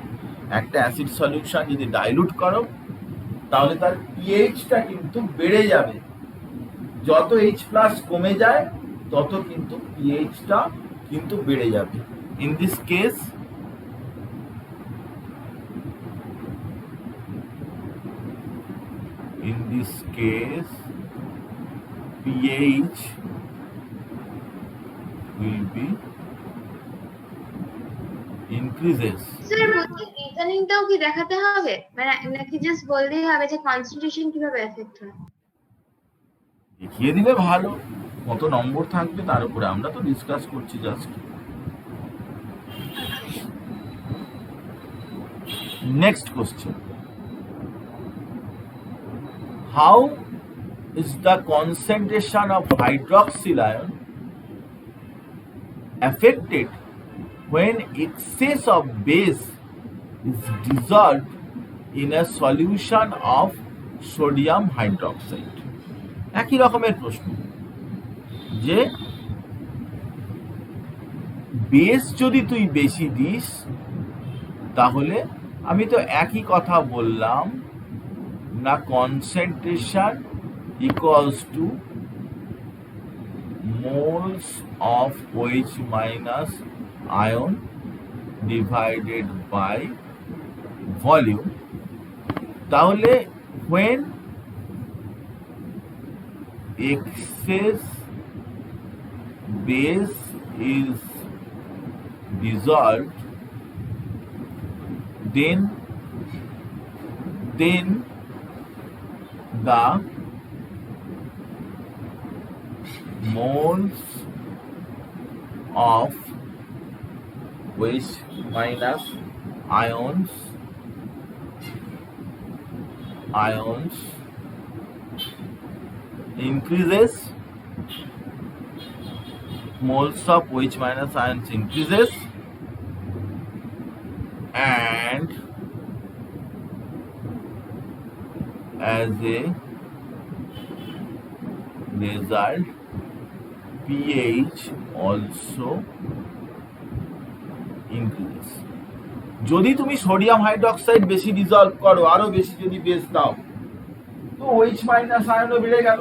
একটা অ্যাসিড সলিউশন যদি ডাইলুট করো, তাহলে তার পিএইচটা কিন্তু বেড়ে যাবে। যত H+ কমে যায়, তত কিন্তু পিএইচটা কিন্তু বেড়ে যাবে। In this case In this case, pH will be increases. Sir বলছি রিজনিংটাও কি দেখাতে হবে, মানে নাকি জাস্ট বললেই হবে যে কনসেন্ট্রেশন কিভাবে এফেক্ট হয়? দেখিয়ে দিলে ভালো, কত নম্বর থাকবে তার উপরে, আমরা তো ডিসকাস করছি just. Next question, how is the concentration of hydroxyl ion affected when excess of base is dissolved in a solution of sodium hydroxide? একই রকমের প্রশ্ন, যে বেস যদি তুই বেশি দিস তাহলে, আমি তো একই কথা বললাম না, concentration equals to moles of OH minus ion divided by volume. তাহলে when excess base is dissolved, then the moles of OH minus ions increases, moles of OH minus ions increases, and as a result pH also increases. যদি তুমি sodium hydroxide বেশি dissolved করো, আরো বেশি যদি base দাও, তো OH মাইনাস আয়নও বেড়ে গেল।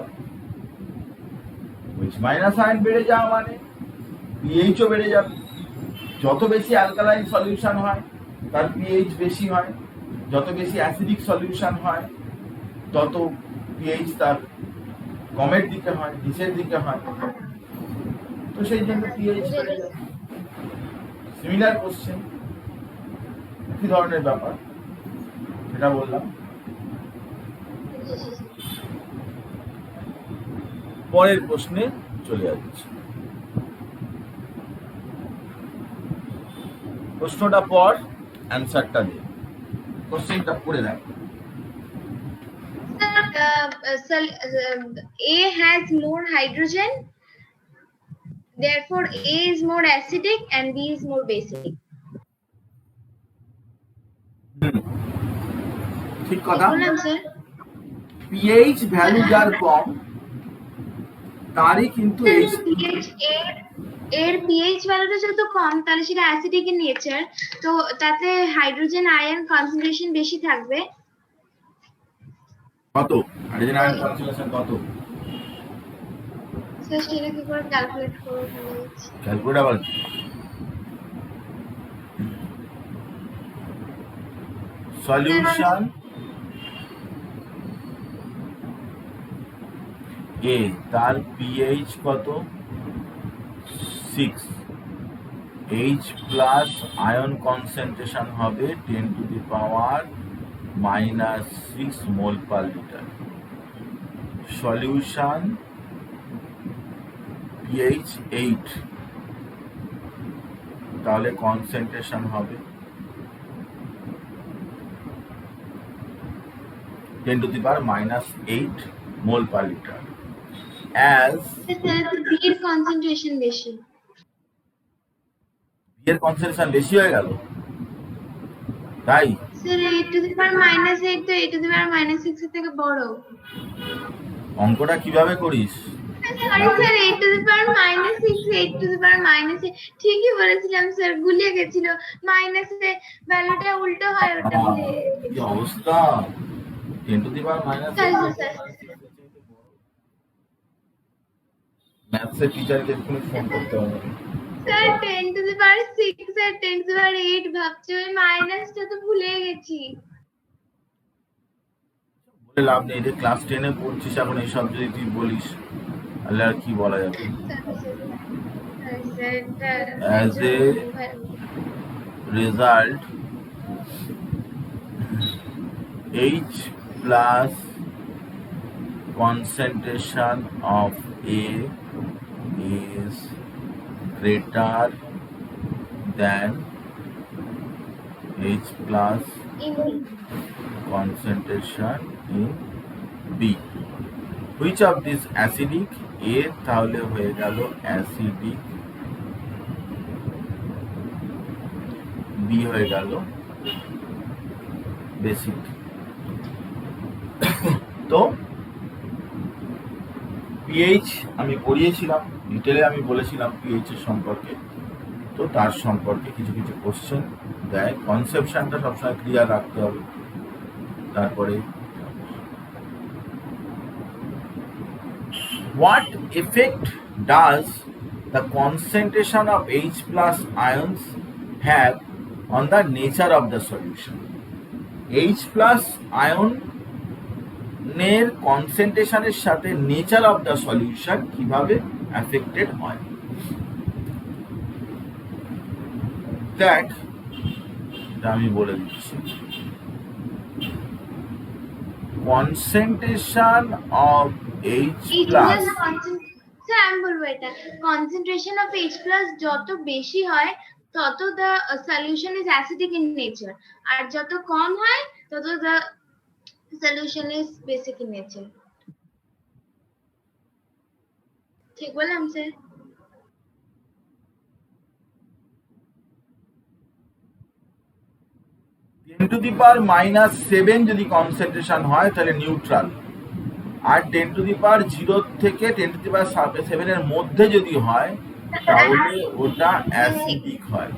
OH মাইনাস আয়ন বেড়ে যাওয়া মানে পিএইচও বেড়ে যাবে। যত বেশি অ্যালকালাইন সলিউশন হয় তার পিএইচ বেশি হয়, যত বেশি অ্যাসিডিক সলিউশন হয় তত পিএইচ তার কমের দিকে হয়, নিচের দিকে হয়, তো সেই জন্য পিএইচ বেড়ে যায়। সিমিলার কোশ্চেন, কি ধরনের ব্যাপার সেটা বললাম। পরের প্রশ্নে চলে যাচ্ছি। প্রশ্নটা পর, অ্যান্সারটা দিন। কোশ্চেনটা পড়ে দেখ। A has more hydrogen, therefore A is more acidic and B is more basic. ঠিক কথা। বললাম স্যার, পিএইচ ভ্যালু যার কম তারই কিন্তু এর পিএইচ ভ্যালুটা যত কম তাহলে সেটা অ্যাসিডিক ইন নেচার, তো তাতে হাইড্রোজেন আয়ন কনসেন্ট্রেশন বেশি থাকবে। কত হাইড্রোজেন আয়ন কনসেন্ট্রেশন কত স্যার সেটা কি করে ক্যালকুলেট করব? ক্যালকুলেট আবার সলিউশন এ, তার পিএইচ কত 6, H প্লাস আয়ন কনসেন্ট্রেশন হবে 10⁻⁻6 মোল পার লিটার। সলিউশন পিএইচ 8, তাহলে কনসেন্ট্রেশন হবে 10⁻⁻8 মোল পার লিটার। As এর কনসেন্ট্রেশন বেশি, এর কনসেন্ট্রেশন বেশি হয়ে গেল, তাই স্যার 8⁻⁻8 তো 8⁻6 এর থেকে বড়। অঙ্কটা কিভাবে করিস? সরি স্যার, 8⁻6 8⁻6 ঠিকই বলেছিলাম স্যার, গুলিয়ে গেছিল, মাইনাসে ভ্যালুটা উল্টো হয়, ওটা ভুলে কি অবস্থা! 10⁻⁻6 ম্যাথসের টিচারকে এক্ষুনি ফোন করতে হবে। স্যার 10⁻6 আর 10⁻8 ভাবছি, ওই মাইনাসটা তো ভুলে গেছি। লাভ নেই, এটা ক্লাস 10-এ পড়ছিস এখন এইসব যদি তুই বলিস তাহলে আর কি বলা যাবে। As a result, H plus concentration of A is greater than H plus concentration in B. Which of these acidic? A তাহলে হয়ে গেল অ্যাসিডিক, বি হয়ে গেল বেসিক। তো পিএইচ আমি পড়িয়েছিলাম, ডিটেলে আমি বলেছিলাম পিএইচ এর সম্পর্কে। তো তার সম্পর্কে কিছু কিছু কোশ্চেন দেয়, কনসেপশনটা সবসময় ক্লিয়ার রাখতে হবে। তারপরে what effect does the concentration of H plus ions have on the nature of the solution? H plus ion এর কনসেন্ট্রেশনের সাথে নেচার অফ দ্য সলিউশন কিভাবে অ্যাফেক্টেড হয়। দেখ এটা আমি বলে দিচ্ছি, কনসেন্ট্রেশন অফ H প্লাস, আমি বলবো এটা কনসেন্ট্রেশন অফ H প্লাস যত বেশি হয় তত the solution is acidic in nature, আর যত কম হয় তত the solution is basic in nature. ঠিক বললাম স্যার? 10⁻⁷ যদি কনসেন্ট্রেশন হয় তাহলে নিউট্রাল, আর 10⁻�0 থেকে 10⁻⁷ এর মধ্যে যদি হয় তাহলে ওটা অ্যাসিডিক হয়।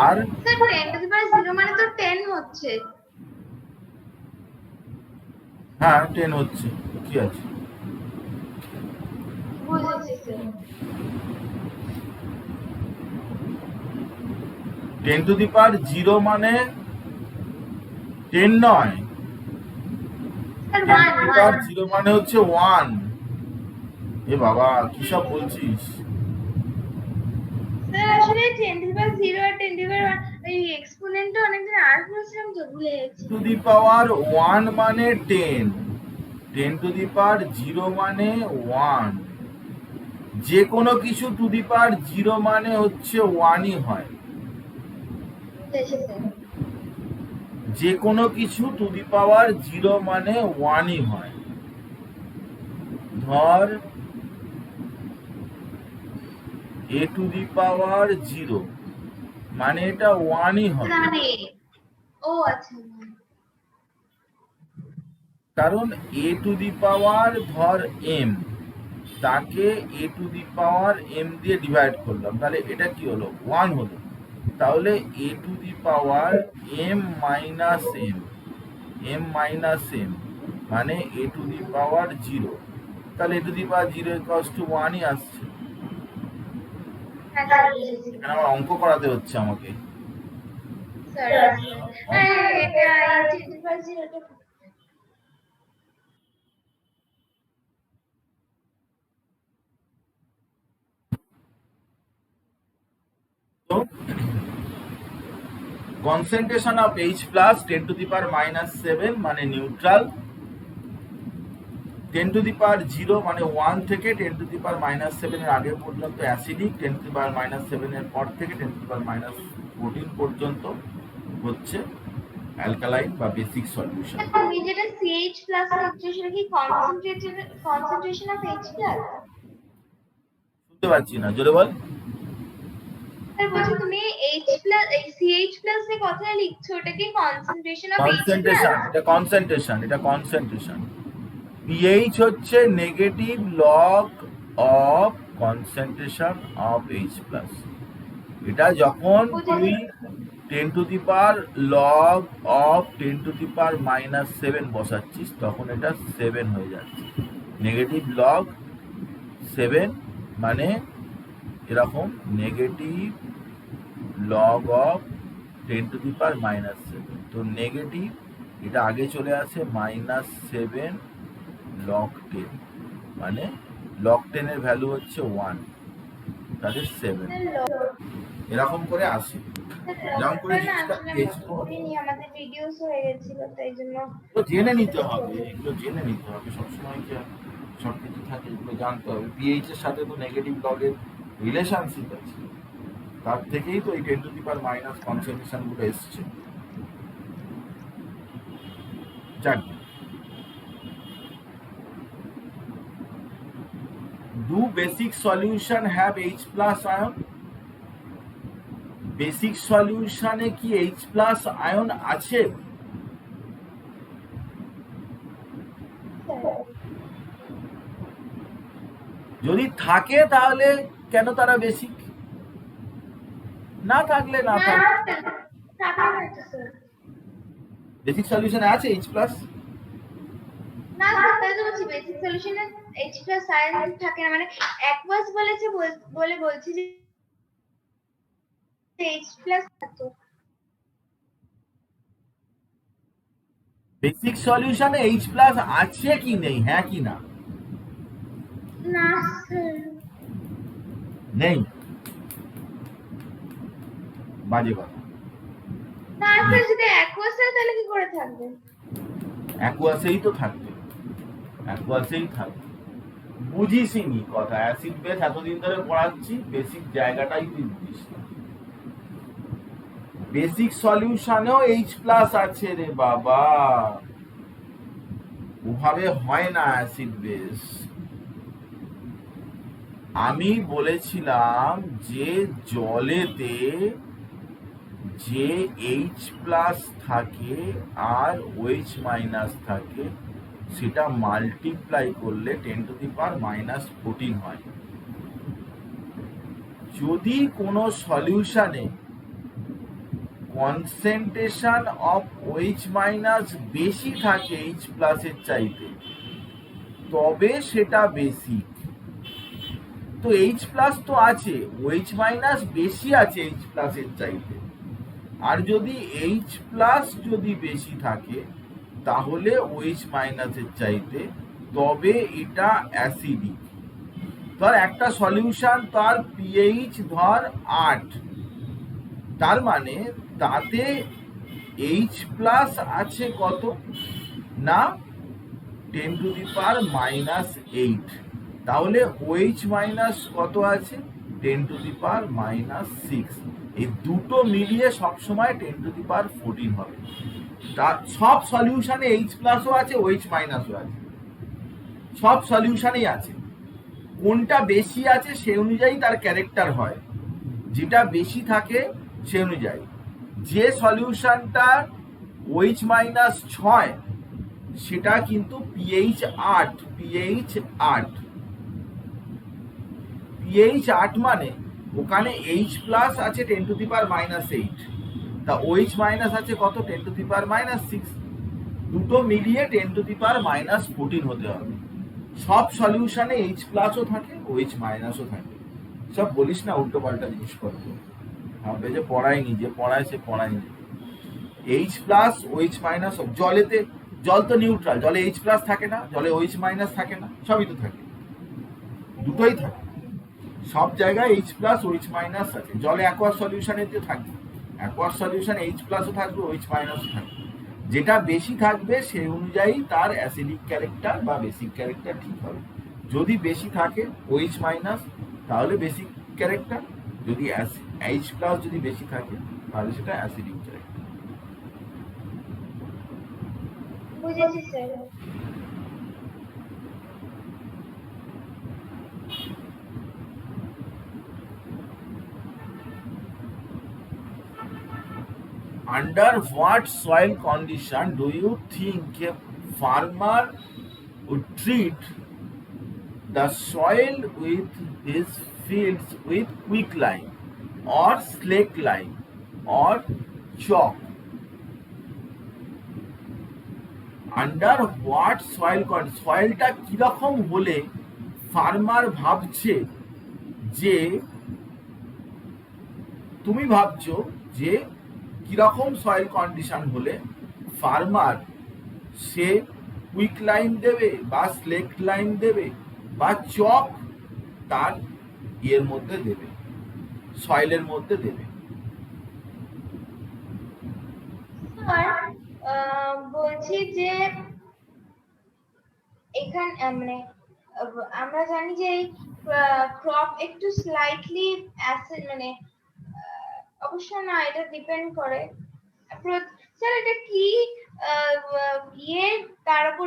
আর স্যার 10⁻�0 মানে তো 10 হচ্ছে। হ্যাঁ 10 হচ্ছে, কি আছে বুঝেছি স্যার। 10⁻�0 মানে 10 নয়, 10⁻�0 মানে হচ্ছে 1। এ বাবা কি সব বলছিস? স্যার আসলে 10⁻�0 আর 10⁻1 এই এক্সপোনেন্টটা অনেকদিন আর বলছিলাম তো ভুলে গেছি। 10⁻1 মানে 10, 10⁻0 মানে 1। যে কোনো কিছু 2⁻0 মানে হচ্ছে 1ই হয়, যে কোনো কিছু 2⁻0 মানে 1ই হয়। ধর a⁻0 মানে এটা 1ই হবে, ও আচ্ছা, কারণ ধর m, তাকে a⁻m দিয়ে ডিভাইড করলাম, তাহলে এটা কি হলো 1 হলো। তাহলে a⁻m মানে a⁻0, তাহলে a⁻0 1ই আসছে। আমার অঙ্ক করাতে হচ্ছে আমাকে। কনসেন্ট্রেশন অফ H প্লাস 10⁻⁷ মানে নিউট্রাল, 10�0 মানে 1 থেকে 10⁻⁷ এর আগে পর্যন্ত অ্যাসিডিক, 10⁻⁷ এর পর থেকে 10⁻⁴ পর্যন্ত হচ্ছে অ্যালকালাইন বা বেসিক সলিউশন। তুমি যেটা CH প্লাস হচ্ছে সেটা কি কনসেন্ট্রেশন অফ H প্লাস? শুনতে পাচ্ছি না, জোরে বল। স্যার বলছি তুমি H প্লাস এই CH প্লাস যে কথা লিখছো ওটা কি কনসেন্ট্রেশন অফ H কনসেন্ট্রেশন, এটা কনসেন্ট্রেশন, এটা কনসেন্ট্রেশন। পিএইচ হচ্ছে negative log of concentration of H plus. এটা যখন তুই 10⁻log of 10⁻⁷ বসাচ্ছিস তখন এটা 7 হয়ে যাচ্ছে। নেগেটিভ লগ 7 মানে এরকম নেগেটিভ লগ অফ 10⁻⁷। তো নেগেটিভ এটা আগে চলে আসে -7 log 10, মানে log 10 এর ভ্যালু হচ্ছে 1, তাহলে 7, এরকম করে আসে। এরকম করে না জিনিসটা আসলে পেয়েছিল। করিনি, আমাদের ভিডিওস হয়ে গেছিল তাই জন্য এগুলো জেনে নিতে হবে, এগুলো জেনে নিতে হবে, সবসময় কি আর সব কিছু থাকে, এগুলো জানতে হবে। পিএইচ এর সাথে তো নেগেটিভ লগের রিলেশনশিপ আছে, তার থেকেই তো এই 10 to the power minus concentration গুলো এসছে। যাক, do basic solution have H plus ion? Basic সলিউশনে কি H প্লাস আয়ন আছে? যদি থাকে তাহলে কেন তারা বেসিক, না থাকলে না থাকলে বেসিক সলিউশনে আছে H প্লাস? না স্যার, তাই তো বলছি বেসিক সলিউশনে H প্লাস আয়ন থাকে না, মানে অ্যাকুয়াস বলেছে বলে বলছি যে H প্লাস থাকে বেসিক সলিউশনে H প্লাস আছে কি নেই, হ্যাঁ কি না? না স্যার। নেই, বাজে কথা। না স্যার, যদি অ্যাকুয়াস হয় তাহলে কি করে থাকবে? অ্যাকুয়াসেই তো থাকবে, অ্যাকুয়াসেই থাকবে। বুঝিসনি কথা, অ্যাসিড বেস এতদিন ধরে পড়াচ্ছি, বেসিক জায়গাটাই তুই বুঝিস না। বেসিক সলিউশনেও H প্লাস আছে রে বাবা, ওভাবে হয় না অ্যাসিড বেস। আমি বলেছিলাম যে জলেতে যে H প্লাস থাকে আর OH মাইনাস থাকে, সেটা মাল্টিপ্লাই করলে 10 টু দি পাওয়ার -14 হয়। যদি কোনো সলিউশনে কনসেন্ট্রেশন অফ OH মাইনাস বেশি থাকে H প্লাসের চাইতে, তবে সেটা বেসিক। তো H প্লাস তো আছে, OH মাইনাস বেশি আছে H প্লাসের চাইতে, আর যদি H প্লাস যদি বেশি থাকে তাহলে OH মাইনাসের চাইতে, তবে এটা অ্যাসিডিক। ধর একটা সলিউশন, তার পিএইচ ধর 8, তার মানে তাতে H প্লাস আছে কত না 10 টু দি পাওয়ার -8, তাহলে OH মাইনাস কত আছে 10 টু দি পাওয়ার -6। এই দুটো মিলিয়ে সবসময় 10 টু দি পাওয়ার 14 হবে। তার সব সলিউশনে H প্লাসও আছে, OH মাইনাসও আছে, সব সলিউশনেই আছে। কোনটা বেশি আছে সে অনুযায়ী তার ক্যারেক্টার হয়, যেটা বেশি থাকে সে অনুযায়ী। যে সলিউশনটা OH মাইনাস 6 সেটা কিন্তু পিএইচ 8, পিএইচ 8 মানে ওখানে H প্লাস আছে 10 টু দি পাওয়ার -8, তা OH মাইনাস আছে কত 10 টু দি পাওয়ার -6, দুটো মিলিয়ে 10 টু দি পাওয়ার -14 হতে হবে। সব সলিউশনে H প্লাসও থাকে, OH মাইনাসও থাকে। সব বলিস না উল্টো পাল্টা জিনিস করতে, ভাববে যে পড়ায়নি, যে পড়ায় সে পড়ায়নি। H প্লাস OH মাইনাস, জলেতে, জল তো নিউট্রাল, জলে H প্লাস থাকে না, জলে OH মাইনাস থাকে না, সবই তো থাকে, দুটোই থাকে। সব জায়গায় H প্লাস OH মাইনাস আছে। জলে অ্যাকোয়াস সলিউশনে তো থাকবে, অ্যাকোয়াস সলিউশনে H প্লাসও থাকবে, OH মাইনাসও থাকবে। যেটা বেশি থাকবে সেই অনুযায়ী তার অ্যাসিডিক ক্যারেক্টার বা বেসিক ক্যারেক্টার ঠিক হবে। যদি বেশি থাকে OH মাইনাস তাহলে বেসিক ক্যারেক্টার, যদি H প্লাস যদি বেশি থাকে তাহলে সেটা অ্যাসিডিক ক্যারেক্টার। বুঝেছি sir. Under what soil condition do you think a farmer would treat the soil with his fields with quicklime or slackline or chalk? Under what soil condition, সয়েলটা কিরকম হলে farmer ভাবছে যে, তুমি ভাবছো যে কিরকম সয়েল কন্ডিশন হলে ফার্মার সে quick lime দেবে বা স্লেক্ট লাইম দেবে বা চক তার ইয়ের মধ্যে দেবে, সয়েলের মধ্যে দেবে। স্যার বলছি যে এখানে মানে আমরা জানি যে এই ক্রপ একটু স্লাইটলি অ্যাসিড মানে অবশ্য না, এটা ডিপেন্ড করে। স্যার এটা কি ইয়ে তার উপর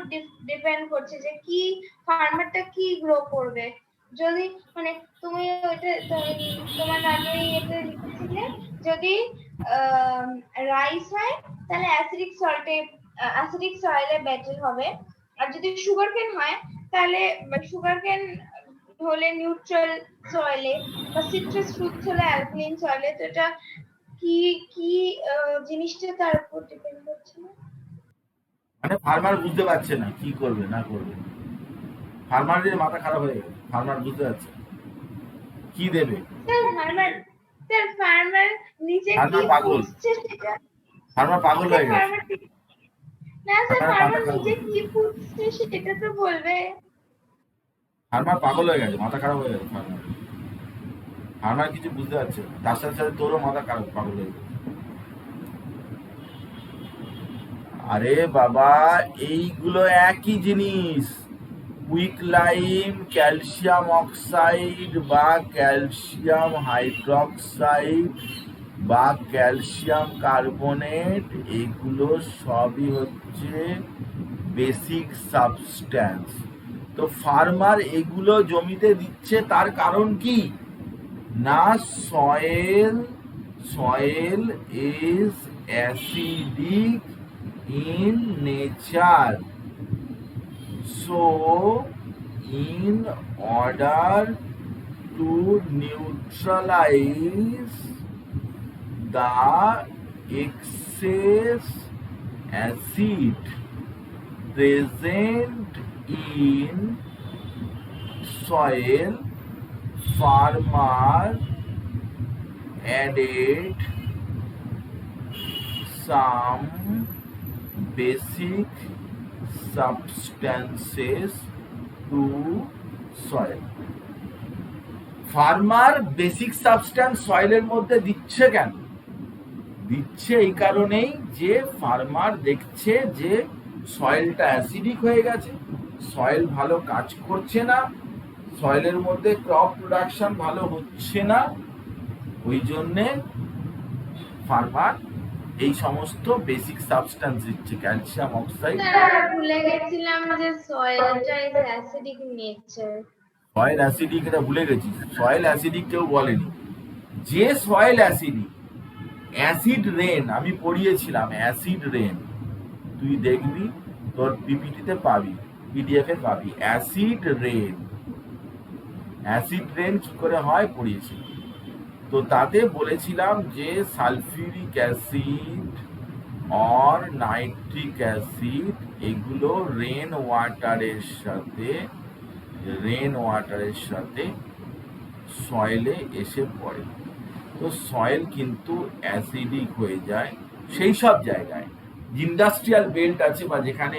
ডিপেন্ড করছে যে কি ফার্মারটা কি গ্রো করবে। যদি মানে তুমি ওইটা তোমার আগে এটা লিখেছিলে, যদি রাইস হয় তাহলে অ্যাসিডিক সয়েলে বেটার হবে। আর যদি সুগার কেন হয় তাহলে সুগার কেন হলে নিউট্রাল সয়েলে, বা সিট্রাস ফ্রুটস হলে অ্যালকালিন সয়েলে। তো এটা কি কি জিনিসটা তার উপর ডিপেন্ড করছে না? মানে ফার্মার বুঝতে পারছে না কি করবে না করবে, ফার্মারের মাথা খারাপ হয়ে গেছে, ফার্মার বুঝতে পারছে না কি দেবে। ফার্মার নিজে কি ফার্মার পাগল, খুঁজছে সেটা। ফার্মার পাগল হয়ে গেছে, না স্যার, ফার্মার মাথা ফার্মার খারাপ নিজে কি খুঁজছে সেটা তো বলবে। ফার্মার পাগল হয়ে গেছে, মাথা খারাপ হয়ে গেছে ফার্মার, ফার্মার কিছু বুঝতে পারছে না, তার সাথে সাথে তোরও মাথা খারাপ, পাগল হয়ে গেছে। আরে বাবা, এইগুলো একই জিনিস। কুইক লাইম, ক্যালসিয়াম অক্সাইড বা ক্যালসিয়াম হাইড্রক্সাইড বা ক্যালসিয়াম কার্বনেট, এগুলো সবই হচ্ছে বেসিক সাবস্ট্যান্স। তো ফার্মার এগুলো জমিতে দিচ্ছে তার কারণ কি না, soil is acidic in nature, so in order to neutralize the excess acid present in soil, farmer added some basic substances to soil. Farmer basic substance সয়েলের মধ্যে দিচ্ছে কেন? দিচ্ছে এই কারণেই যে ফার্মার দেখছে যে সয়েলটা অ্যাসিডিক হয়ে গেছে, সয়েল ভালো কাজ করছে না, সয়েলের মধ্যে ক্রপ প্রোডাকশন ভালো হচ্ছে না, ওই জন্যে ফার্মার এই সমস্ত বেসিক সাবস্ট্যান্স দিচ্ছে, ক্যালসিয়াম অক্সাইড। ভুলে গেছিলাম যে সয়েলটা is acidic nature. Soil acidic, এটা ভুলে গেছি। সয়েল অ্যাসিডিক কেউ বলেনি, যে সয়েল অ্যাসিডিক, অ্যাসিড রেন আমি পড়িয়েছিলাম, অ্যাসিড রেন তুই দেখবি তোর পিপিটিতে পাবি, পিডিএফ এ পাবি, অ্যাসিড রেন। অ্যাসিড রেন কি করে হয় পড়িয়েছি। তো তাতে বলেছিলাম যে sulphuric acid or nitric acid এগুলো রেন ওয়াটারের সাথে সয়েলে এসে পড়ে। তো সয়েল কিন্তু অ্যাসিডিক হয়ে যায় সেই সব জায়গায়, ইন্ডাস্ট্রিয়াল বেল্ট আছে বা যেখানে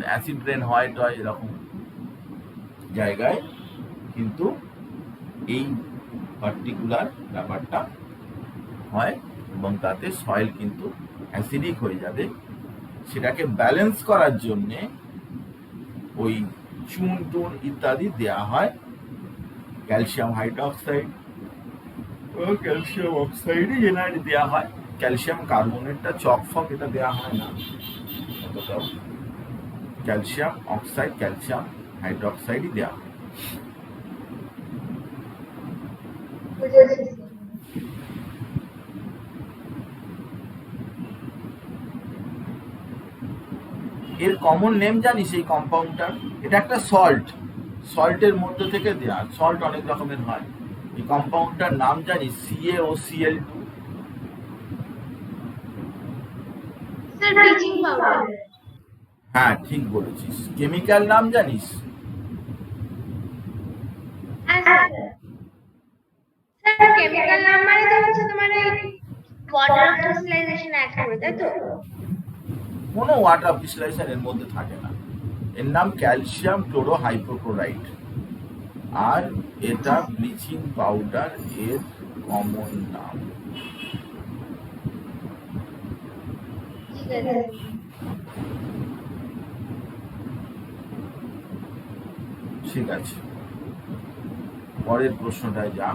অ্যাসিড রেন হয় টয়, এরকম জায়গায় কিন্তু এই পার্টিকুলার ব্যাপারটা হয় এবং তাতে সয়েল কিন্তু অ্যাসিডিক হয়ে যাবে। সেটাকে ব্যালেন্স করার জন্যে ওই চুন টুন ইত্যাদি দেওয়া হয়, ক্যালসিয়াম হাইড্রক্সাইড ও ক্যালসিয়াম অক্সাইডই জেনারেলি দেওয়া হয়, ক্যালসিয়াম কার্বনেটটা চক ফক এটা দেওয়া হয় না অতটাও, ক্যালসিয়াম অক্সাইড ক্যালসিয়াম হাইড্রক্সাইডই দেওয়া হয়। এর কমন নেম জানিস এই কম্পাউন্ডটার? এটা একটা সল্টের মধ্যে থেকে দেওয়া, সল্ট অনেক রকমের হয়। এই কম্পাউন্ডটার নাম জানিস? CaOCl2। হ্যাঁ ঠিক বলেছিস। কেমিক্যাল নাম জানিস? কেমিক্যাল নাম মানে তো হচ্ছে তোমার এই ওয়াটার ক্রিস্টালাইজেশন অ্যাড করে, তাই তো? কোনো ওয়াটার ক্রিস্টালাইজেশন এর মধ্যে থাকে না। এর নাম ক্যালসিয়াম ক্লোরোহাইপোক্লোরাইট, আর এটা ব্লিচিং পাউডার এর কমন নাম। ঠিক আছে। ঠিক আছে, পরের প্রশ্নটায় যা।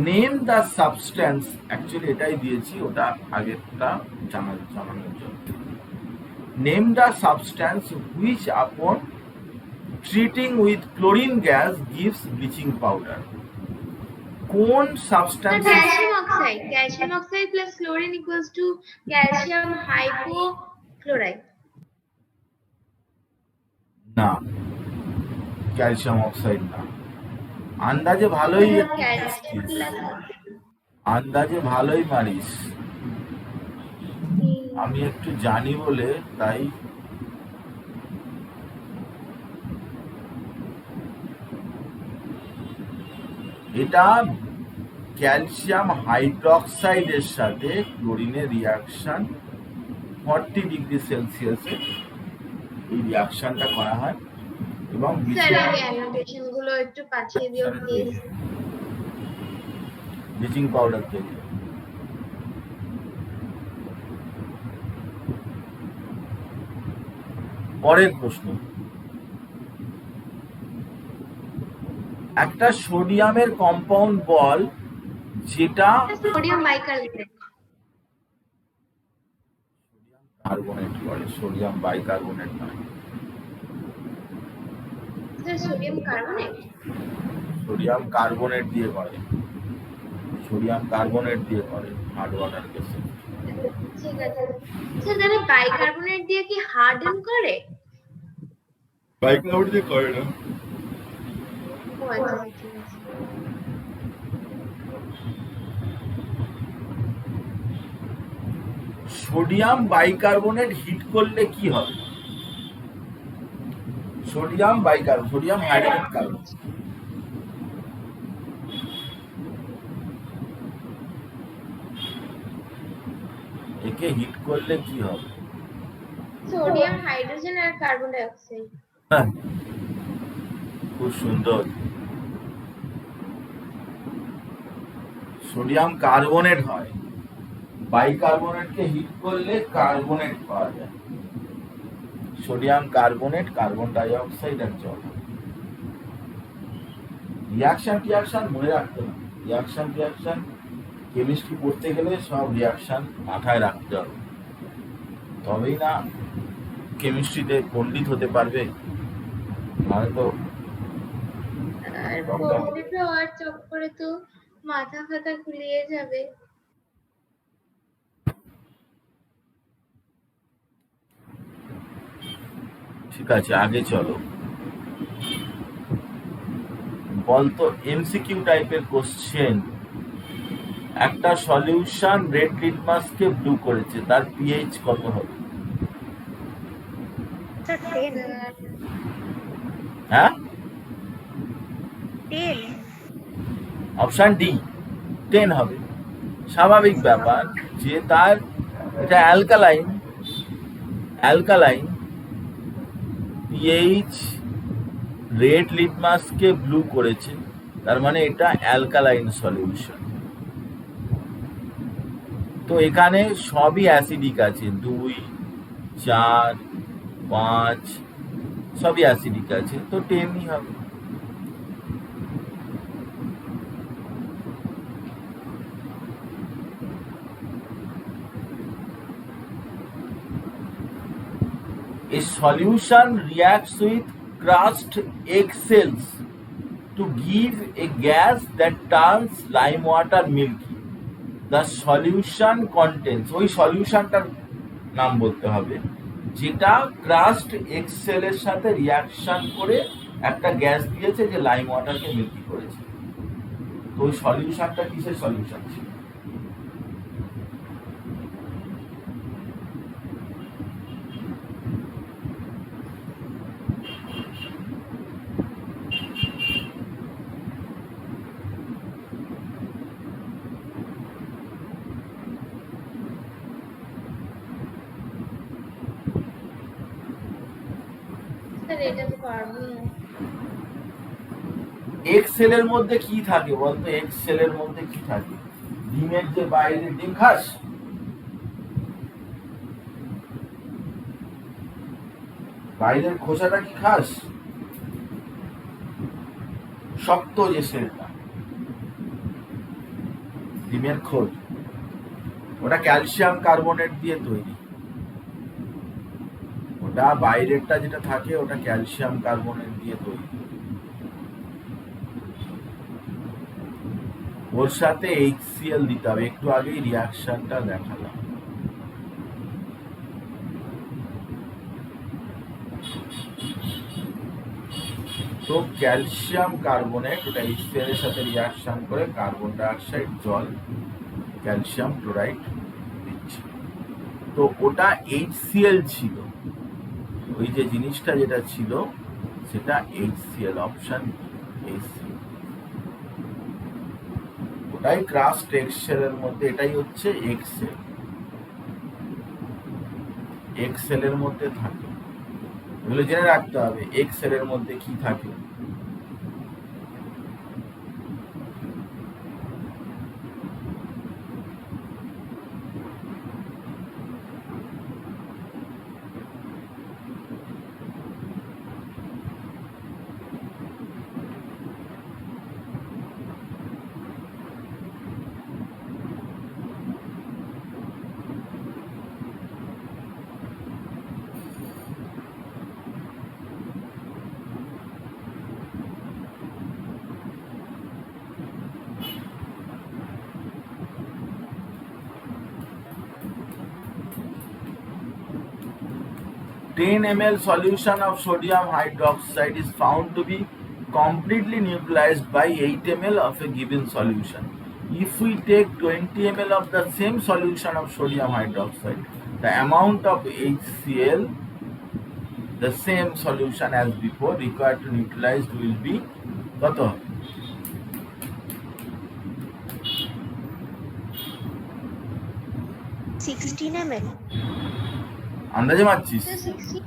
নেম দ্য সাবস্ট্যান্স, অ্যাকচুয়ালি এটাই দিয়েছি, ওটা আগেরটা জানানোর জন্য। Name the substance which upon treating with chlorine gas gives bleaching powder. কোন substance? Calcium oxide plus chlorine equals to calcium hypochloride. না, ক্যালসিয়াম অক্সাইড না। আন্দাজে ভালোই মারিস, আমি একটু জানি বলে তাই। এটা ক্যালসিয়াম হাইড্রোক্সাইডের সাথে ক্লোরিনের রিয়াকশন 40 ডিগ্রি সেলসিয়াসে এই রিয়াকশনটা করা হয় এবং গুলো একটু পাঠিয়ে দিও প্লিজ। ব্লিচিং পাউডার তৈরি। পরের প্রশ্ন, একটা সোডিয়ামের কম্পাউন্ড বল যেটা সোডিয়াম বাইকার্বনেট। কার্বনেট বলে, সোডিয়াম বাইকার্বনেট নয়। সোডিয়াম কার্বনেট, সোডিয়াম কার্বনেট দিয়ে করে, সোডিয়াম কার্বনেট দিয়ে করে হার্ড ওয়াটার কেসে। ঠিক আছে স্যার, তাহলে বাইকার্বনেট দিয়ে কি হার্ডেন করে? বাইকার্বনেট দিয়ে করে না। ও আচ্ছা, ঠিক আছে। সোডিয়াম বাইকার্বনেট হিট করলে কি হবে? সোডিয়াম হাইড্রোজেন কার্বন, একে হিট করলে কি হবে? সোডিয়াম হাইড্রোজেন আর কার্বন ডাই অক্সাইড। খুব সুন্দর। সোডিয়াম কার্বনেট হয়, বাইকার্বনেটকে হিট করলে কার্বনেট পাওয়া যায়। Sodium carbonate, carbon die oxide আর জল। রিয়াকশন মনে রাখতে হবে। রিয়াকশন কেমিস্ট্রি পড়তে গেলে সব রিয়াকশন মাথায় রাখতে হবে, তবেই না কেমিস্ট্রিতে পণ্ডিত হতে পারবে, নাহলে তো পণ্ডিত হওয়ার চক্করে তো মাথা ফাতা খুলিয়ে যাবে। ঠিক আছে, আগে চলো। বলতো এমসিকিউ টাইপের কোশ্চেন, একটা সলিউশন রেড লিটমাসকে ব্লু করেছে, তার পিএইচ কত হবে? হ্যাঁ, অপশন ডি 10 হবে। স্বাভাবিক ব্যাপার যে তার এটা অ্যালকালাইন পিএইচ রেড লিটমাসকে ব্লু করেছে, তার মানে এটা অ্যালকালাইন সলিউশন। তো এখানে সবই অ্যাসিডিক আছে, 2, 4, 5 সবই অ্যাসিডিক আছে, তো 10ই হবে। A solution reacts with crushed egg cells to give a gas that turns lime water milky. The solution contains, ওই সলিউশনটার নাম বলতে হবে যেটা ক্রাস্ট এগ সেলের সাথে রিয়াকশন করে একটা গ্যাস দিয়েছে যে লাইম ওয়াটারকে মিল্কি করেছে। তো ওই সলিউশনটা কিসের সলিউশন ছিল? এটা তো পারবো না। এক্স সেলের মধ্যে কি থাকে বলতো? এক্স সেলের মধ্যে কি থাকে? ডিমের যে বাইরে, ডিম খাস? বাইরের খোসাটা কি খাস? শক্ত যে সেলটা, ডিমের খোল, ওটা ক্যালসিয়াম কার্বনেট দিয়ে তৈরি। ওটা বাইরেরটা যেটা থাকে ওটা ক্যালসিয়াম কার্বনেট দিয়ে তৈরি। ওর সাথে HCl দিতে হবে, একটু আগেই রিয়াকশনটা দেখালাম। তো ক্যালসিয়াম কার্বনেট ওটা HCl এর সাথে রিয়াকশন করে কার্বন ডাই অক্সাইড, জল, ক্যালসিয়াম ক্লোরাইড দিচ্ছে। তো ওটা HCl ছিল, ওই যে জিনিসটা যেটা ছিল সেটা HCl, অপশন HCl। ওটাই ক্রাস্ট টেক্সচারের মধ্যে, এটাই হচ্ছে এক্সেল। এক্সেলের মধ্যে থাকে, এগুলো জেনে রাখতে হবে এক্সেলের মধ্যে কি থাকে। Ten ml solution of sodium hydroxide is found to be completely neutralized by 8 ml of a given solution. If we take 20 ml of the same solution of sodium hydroxide, the amount of HCl, the same solution as before, required to neutralize will be কত? 16 ml। আন্দাজে মারছিস? তো 16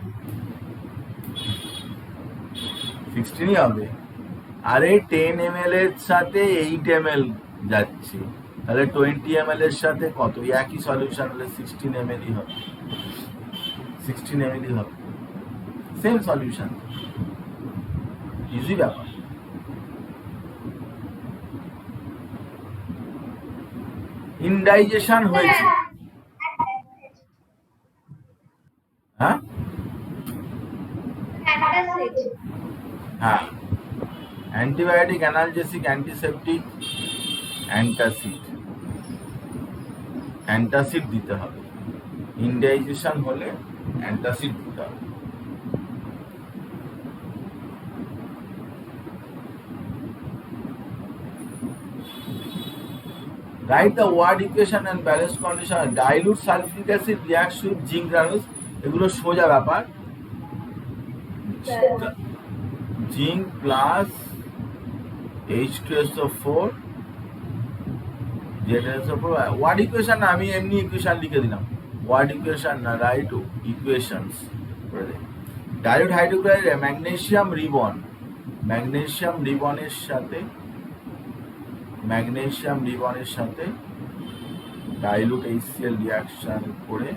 16ই হবে। আরে 10 ml এর সাথে 8 ml যাচ্ছে, তাহলে 20 ml এর সাথে কত? একই সলিউশন হলে 16 ml ই হবে, 16 ml ই হবে, সেম সলিউশন। ইজি ব্যাপার। ইনডাইজেশন হয়েছে, হ্যাঁ অ্যান্টাসিড। হ্যাঁ, antibiotic, analgesic, antiseptic, antacid, antacid দিতে হবে। ইনডাইজেশন হলে অ্যান্টাসিড দিতে হবে। Write the word equation and balance condition. Dilute sulfuric acid reacts with zinc granules. এগুলো সোজা ব্যাপার। Zinc plus H2SO4 ZnSO4। Word equation না, আমি এমনি ইকুয়েশন লিখে দিলাম। ওয়ার্ড ইকুয়েশন না, write equations. Dilute hydrochloride magnesium ribbon, magnesium রিবনের সাথে, ম্যাগনেসিয়াম রিবনের সাথে ডাইলুট HCl রিঅ্যাকশন করে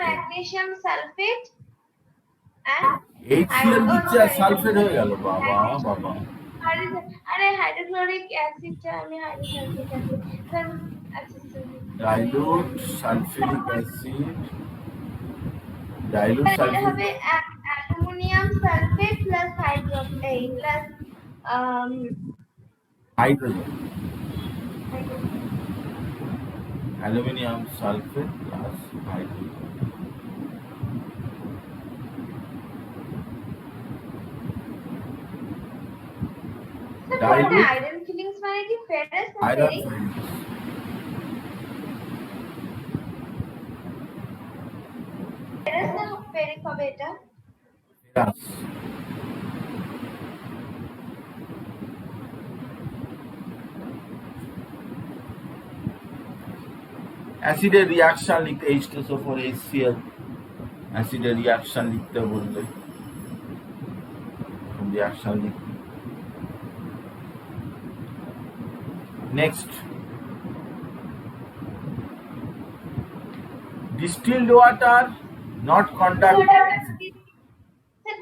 ম্যাগনেসিয়াম সালফেট এন্ড HCl দিচ্ছে আর সালফেট হয়ে গেল। বাবা বাবা, আরে হাইড্রোক্লোরিক অ্যাসিডটা আমি hydrochloric acid dilute sulphuric acid, dilute এটা সালফিউরিক হবে aluminium sulphate plus hydroxide plus hydrogen, aluminium sulphate plus hydrogen. Dilute iron feelings মানে কি ফেরাস না আয়রন ফেরিক? ফেরাস না ফেরিক হবে এটা? ফেরাস। অ্যাসিডের রিঅ্যাকশন লিখতে H2SO4 HCl, অ্যাসিডের রিঅ্যাকশন লিখতে বললে রিয়াকশন লিখি। Next, distilled water not conducting acid.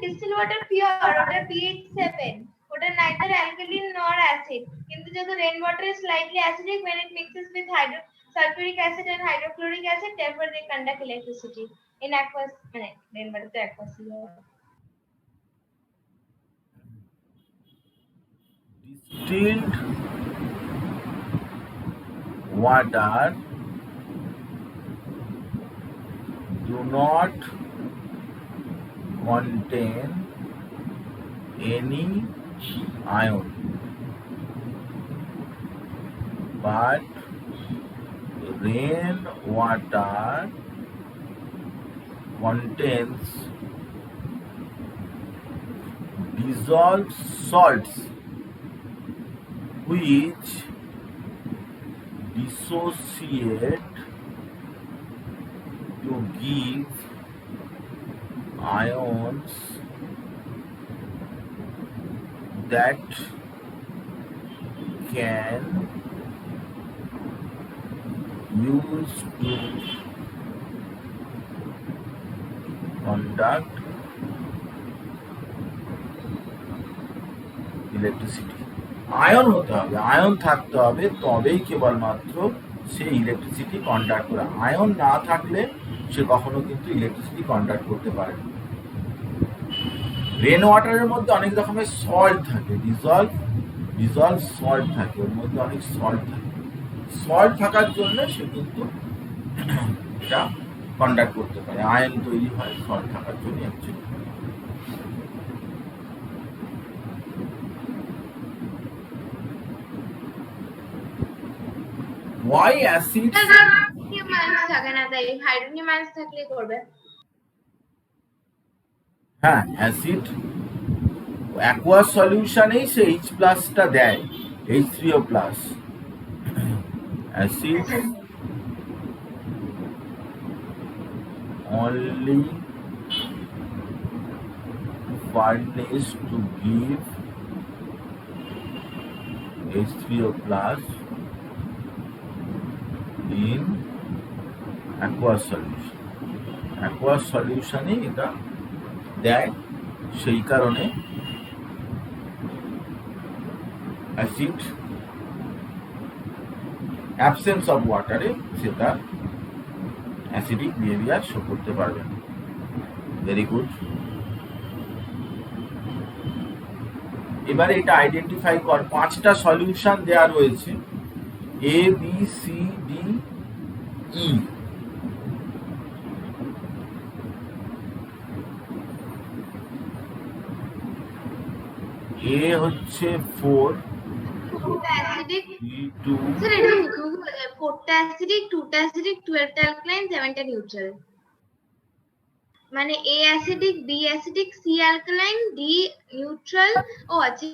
Distil water pure, ওটা pH 7, ওটা neither alkaline nor acid, কিন্তু যেহেতু rain water is slightly acidic when it mixes with sulfuric acid and hydrochloric acid, therefore they conduct electricity in aqueous, মানে rain water তো aqueous Distilled water do not contain any ion, but rain water contains dissolved salts which dissociate to give ions that can use to conduct electricity. Ion হতে হবে, ion থাকতে হবে, তবেই কেবলমাত্র সে electricity conduct করে। Ion না থাকলে সে কখনো কিন্তু ইলেকট্রিসিটি কন্ডাক্ট করতে পারে না। রেন ওয়াটারের মধ্যে অনেক রকমের সল্ট থাকে, ডিজলভ সল্ট থাকে, ওর মধ্যে অনেক সল্ট থাকে। সল্ট থাকার জন্য সে কিন্তু এটা কন্ডাক্ট করতে পারে, আয়ন তৈরি হয় সল্ট থাকার জন্য অ্যাকচুয়ালি। Why acids? থাকে না, তাই হাইড্রোনিয়াম আয়ন থাকলে করবে। হ্যাঁ, অ্যাসিড অ্যাকোয়াস সলিউশনেই সে H+ টা দেয়, H3O+। Acid only furnished to give H3O+ in aqueous solution. aqueous solution-এ এটা দেয়, সেই কারণে অ্যাসিড অ্যাবসেন্স অফ ওয়াটারে সেটা অ্যাসিডিক বিহেভিয়ার শো করতে পারবে না। Very good. এবারে এটা আইডেন্টিফাই কর, 5টা সলিউশন দেওয়া রয়েছে, A, B, C, D, E। A হচ্ছে 4, অ্যাসিডিক, B2, স্যার এটা মুখে মুখে বলা যায়, 4টা অ্যাসিডিক, 2টা অ্যাসিডিক, 12টা অ্যালকালাইন, 7টা নিউট্রাল। মানে A acidic, B acidic, C alkaline, D neutral, ও আছে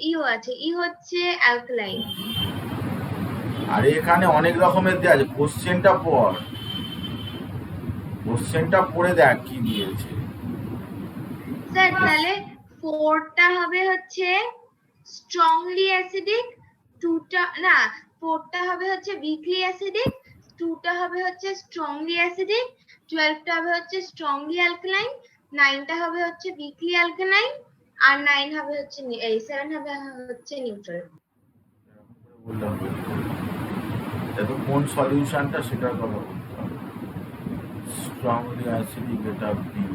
ইও আছে, ই হচ্ছে অ্যালকালাইন। আর এখানে অনেক রকমের দেওয়া আছে, কোশ্চেনটা পড়, কোশ্চেনটা পড়ে দেখ কি দিয়েছে। স্যার তাহলে 4টা হবে হচ্ছে স্ট্রংলি অ্যাসিডিক, 2টা না 4টা হবে হচ্ছে উইকলি অ্যাসিডিক, 2টা হবে হচ্ছে স্ট্রংলি অ্যাসিডিক, 12টা হবে হচ্ছে স্ট্রংলি অ্যালকালাইন, 9টা হবে হচ্ছে উইকলি অ্যালকালাইন, আর 9 হবে হচ্ছে 7 হবে হচ্ছে নিউট্রাল। বললাম দেখো কোন সলিউশনটা সেটার কথা বলতে হবে। স্ট্রংলি অ্যাসিডিক এটা বি,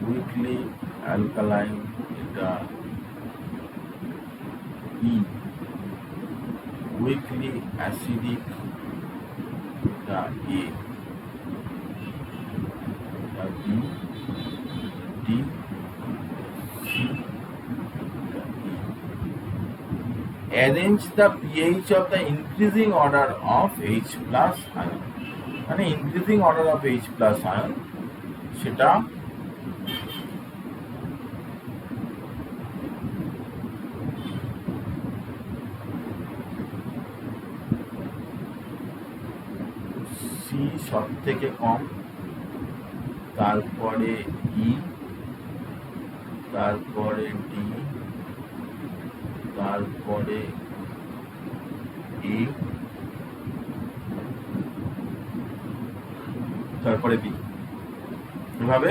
উইকলি অ্যালকালাইন এটা ই, উইকলি অ্যাসিডিক এটা এ, এটা B, D, C, arrange the pH of the increasing order of H+ ion, মানে increasing order of H+ ion সেটা C সব থেকে কম, তারপরে E, তারপরে ডি, তারপরে ই, তারপরে বি, এভাবে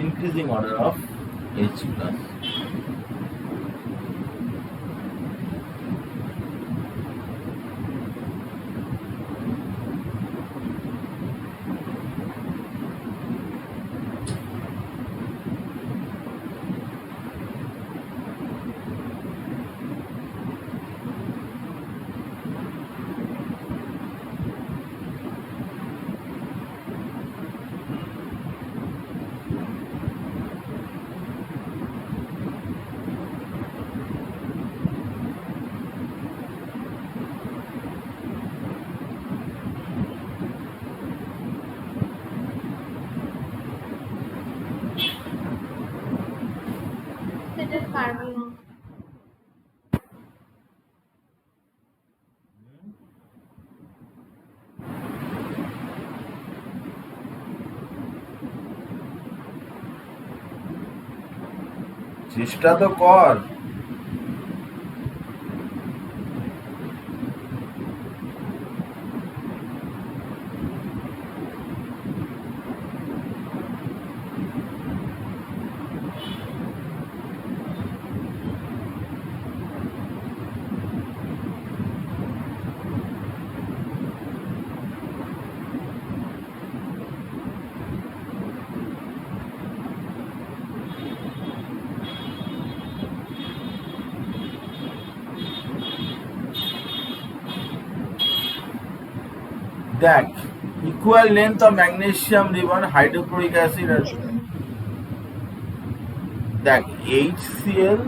increasing order of H plus. সেটা পারবো না। চেষ্টা তো কর। দেখ, equal length of magnesium ribbon hydrochloric acid আর দেখ HCl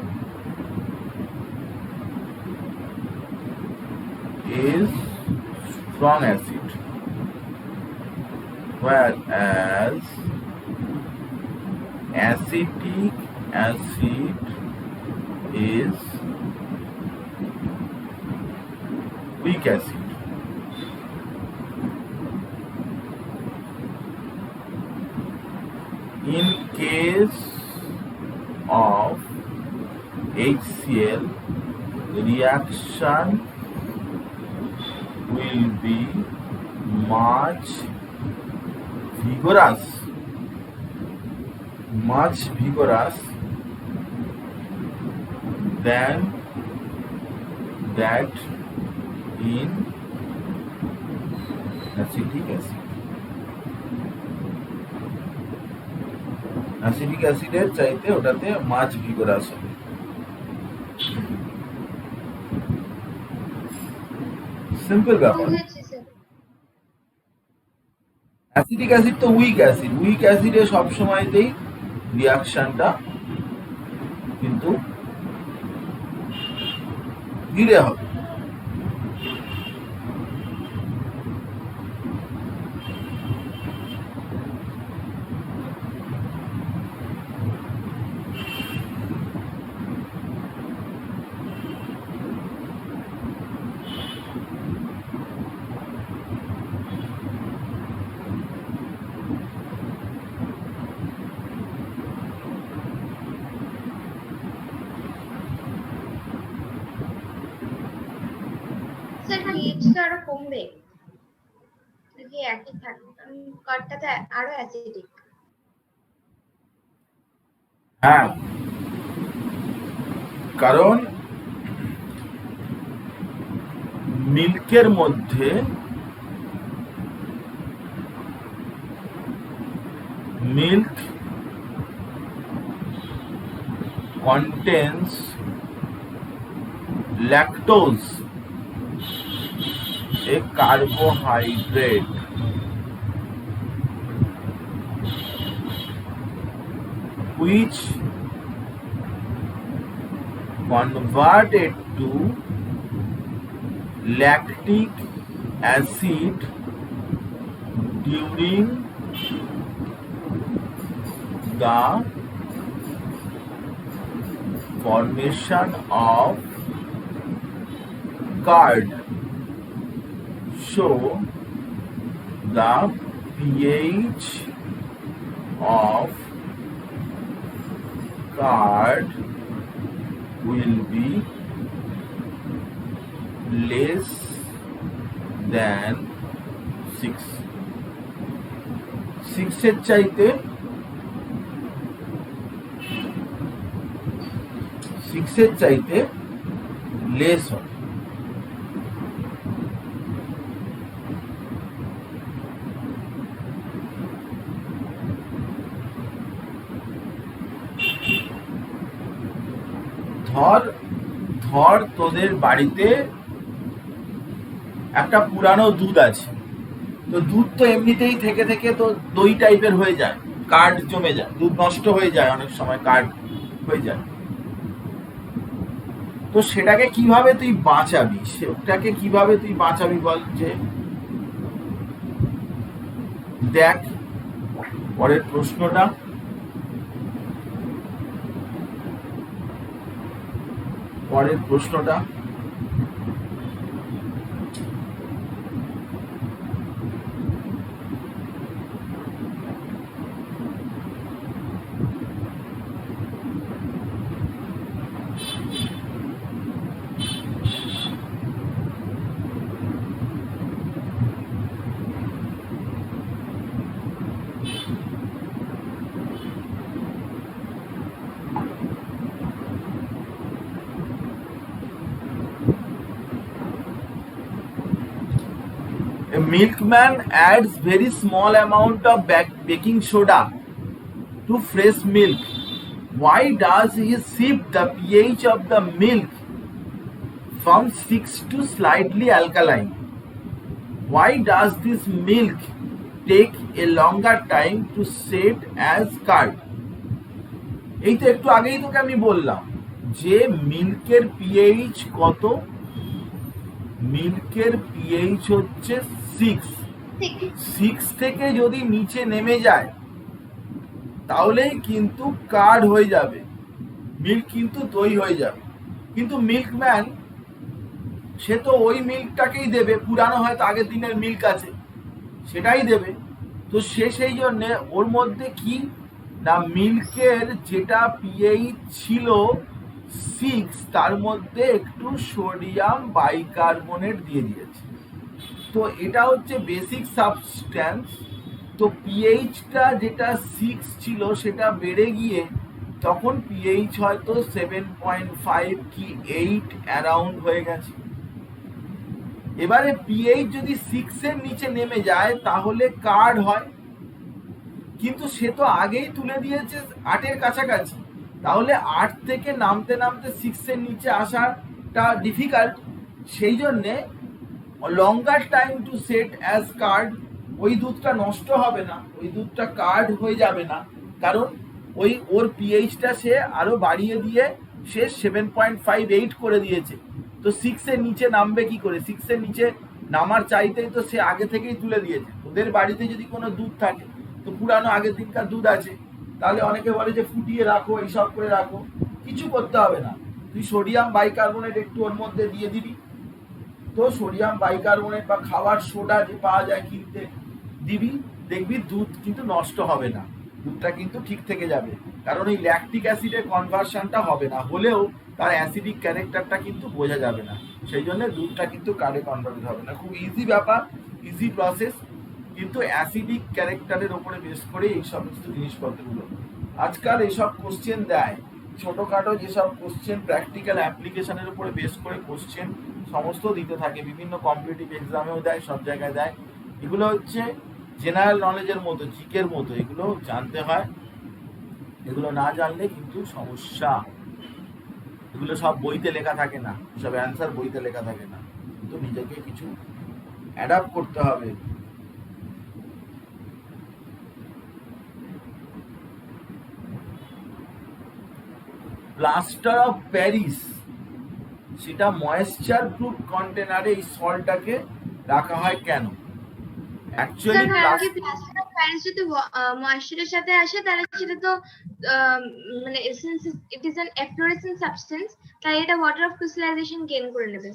is strong acid, whereas acetic acid is weak acid. In case of HCl, reaction will be much vigorous than that in acetic acid. Acidic অ্যাসিডের চাইতে ওটাতে মাছ vigorous হবে। Simple ব্যাপার। বুঝেছি sir. Acidic acid তো week acid, week অ্যাসিডে সবসময়তেই রিয়াকশনটা কিন্তু ধীরে হবে। স্যার পিএইচটা আরো কমবে নাকি একই থাকবে? কারটাতে আরো অ্যাসিডিক। হ্যাঁ, কারণ মিল্কের মধ্যে milk contains lactose, a carbohydrate which converted to lactic acid during the formation of curd. So the pH of card will be less than 6 এর চাইতে 6 এর চাইতে লেস হবে। ধর তোদের বাড়িতে একটা পুরানো দুধ আছে, তো দুধ তো এমনিতেই থেকে থেকে তো দই টাইপের হয়ে যায়, কার্ড জমে যায়, দুধ নষ্ট হয়ে যায়, অনেক সময় কার্ড হয়ে যায়। তো সেটাকে কিভাবে তুই বাঁচাবি, সেটাকে কিভাবে তুই বাঁচাবি বল। যে দেখ পরের প্রশ্নটা, a milkman adds very small amount of baking soda to fresh milk. Why does he shift the pH of the milk from 6 to slightly alkaline? Why does this milk take a longer time to set as curd? এই তো একটু আগেই তোকে আমি বললাম যে মিল্কের pH কত, মিল্কের pH হচ্ছে 6 থেকে যদি নিচে নেমে যায় তাহলেই কিন্তু কার্ড হয়ে যাবে, মিল্ক কিন্তু দই হয়ে যাবে। কিন্তু মিল্কম্যান সে তো ওই মিল্কটাকেই দেবে, পুরানো হয়তো আগের দিনের মিল্ক আছে সেটাই দেবে। তো সে সেই জন্যে ওর মধ্যে কি না, মিল্কের যেটা পিএইচ ছিল 6 তার মধ্যে একটু সোডিয়াম বাইকার্বনেট দিয়ে দিয়েছে। তো এটা হচ্ছে বেসিক সাবস্ট্যান্স। তো পিএইচটা যেটা 6 ছিল সেটা বেড়ে গিয়ে তখন পিএইচ হয়তো 7.5 কি 8 অ্যারাউন্ড হয়ে গেছে। এবারে পিএইচ যদি 6 এর নিচে নেমে যায় তাহলে কার্ড হয়, কিন্তু সে তো আগেই তুলে দিয়েছে 8 এর কাছাকাছি, তাহলে 8 থেকে নামতে নামতে 6 এর নিচে আসাটা ডিফিকাল্ট। সেই জন্যে লঙ্গার time to set as card, ওই দুধটা নষ্ট হবে না, ওই দুধটা কার্ড হয়ে যাবে না, কারণ ওর পিএইচটা সে আরো বাড়িয়ে দিয়ে সে 7.58 করে দিয়েছে। তো 6 এর নিচে নামবে কি করে, 6 এর নিচে নামার চাইতেই তো সে আগে থেকেই তুলে দিয়েছে। তোদের বাড়িতে যদি কোনো দুধ থাকে, তো পুরানো আগের দিনকার দুধ আছে, তাহলে অনেকে বলে যে ফুটিয়ে রাখো, এইসব করে রাখো, কিছু করতে হবে না, তুই সোডিয়াম বাইকার্বনেট একটু ওর মধ্যে দিয়ে দিবি। তো সোডিয়াম বাইকার্বনেট বা খাবার সোডা যে পাওয়া যায় কিনতে দিবি, দেখবি দুধ কিন্তু নষ্ট হবে না, দুধটা কিন্তু ঠিক থেকে যাবে, কারণ এই ল্যাকটিক অ্যাসিডের কনভার্সনটা হবে না, হলেও তার অ্যাসিডিক ক্যারেক্টারটা কিন্তু বোঝা যাবে না, সেই জন্য দুধটা কিন্তু কার্ডে কনভার্ট হবে না। খুব ইজি ব্যাপার, ইজি প্রসেস, কিন্তু অ্যাসিডিক ক্যারেক্টারের ওপরে বেস করে এই সমস্ত জিনিসপত্রগুলো আজকাল এইসব কোশ্চেন দেয়, ছোটখাটো যেসব কোশ্চেন প্র্যাকটিক্যাল অ্যাপ্লিকেশনের উপরে বেস করে কোশ্চেন সমস্ত দিতে থাকে, বিভিন্ন কম্পিটিটিভ এক্সামেও দেয়, সব জায়গায় দেয়। এগুলো হচ্ছে জেনারেল নলেজের মতো, জিকের মতো, এগুলো জানতে হয়, এগুলো না জানলে কিন্তু সমস্যা। এগুলো সব বইতে লেখা থাকে না, সব অ্যান্সার বইতে লেখা থাকে না, কিন্তু নিজেকে কিছু অ্যাডাপ্ট করতে হবে। প্লাস্টার অফ প্যারিস সেটা ময়েশ্চার প্রুফ কন্টেনারে এই সল্টটাকে রাখা হয় কেন? অ্যাকচুয়ালি প্লাস্টার অফ প্যারিস যদি ময়েশ্চারের সাথে আসে তাহলে সেটা তো মানে ইট ইজ অ্যান এফ্লোরেসেন্ট সাবস্টেন্স, তাই এটা ওয়াটার অফ ক্রিস্টালাইজেশন গেইন করে নেবে।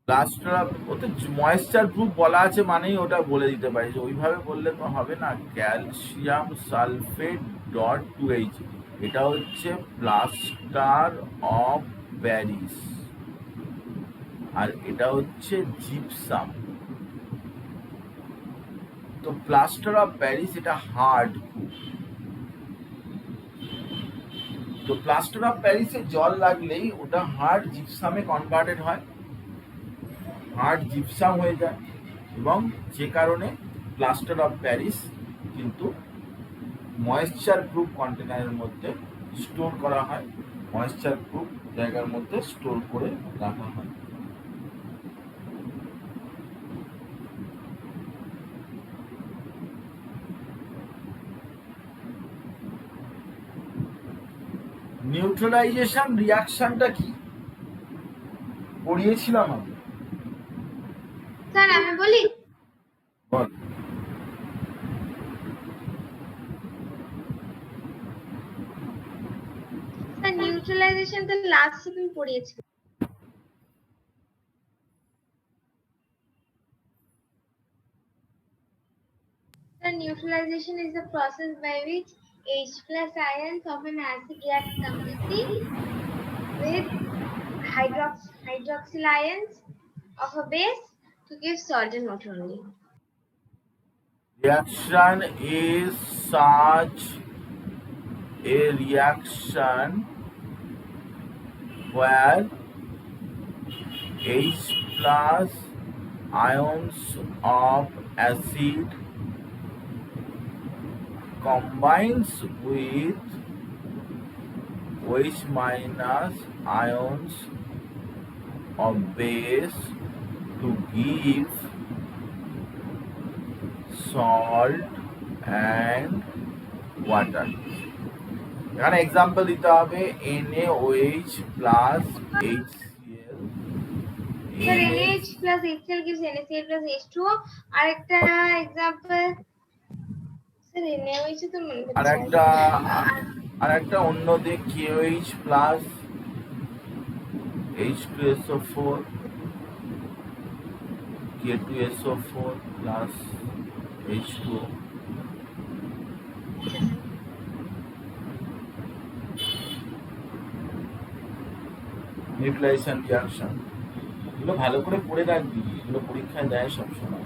প্লাস্টার অফ, ওতে ময়েশ্চার প্রুফ বলা আছে মানেই ওটা বলে দিতে পারি, যে ওইভাবে বললে তো হবে না। ক্যালসিয়াম সালফেট ডট 2H, এটা হচ্ছে প্লাস্টার অফ প্যারিস, আর এটা হচ্ছে জিপসাম। তো প্লাস্টার অফ প্যারিস এটা হার্ড প্রুফ। তো প্লাস্টার অফ প্যারিসে জল লাগলেই ওটা হার্ড জিপসামে কনভার্টেড হয়, হার্ড জিপসাম হয়ে যায়, এবং যে কারণে প্লাস্টার অফ প্যারিস কিন্তু ময়েশ্চার প্রুফ কন্টেনারের মধ্যে স্টোর করা হয়, ময়েশ্চার প্রুফ জায়গার মধ্যে স্টোর করে রাখা হয়। নিউট্রালাইজেশন রিয়াকশনটা কি পড়িয়েছিলাম আমি, স্যার আমি বলি, বল। স্যার নিউট্রালাইজেশন তো লাস্ট সেদিন পড়িয়েছি। The neutralization is the process by which H plus ions of an acid react completely with hydroxyl ions of a base to give salt and water only. Reaction is such a reaction where H plus ions of acid combines with H minus ions of base to give salt and water. এখানে example দিতে হবে NaOH plus HCl. Sir, NaH plus HCl gives NaCl plus H2O. আরেকটা example sir NaOH তো মনে পড়ছে। আর একটা অন্য দিক KOH plus H2SO4, K2SO4 plus H2O. Nucleation reaction, এগুলো ভালো করে পড়ে রাখবি, এগুলো পরীক্ষায় দেয় সবসময়।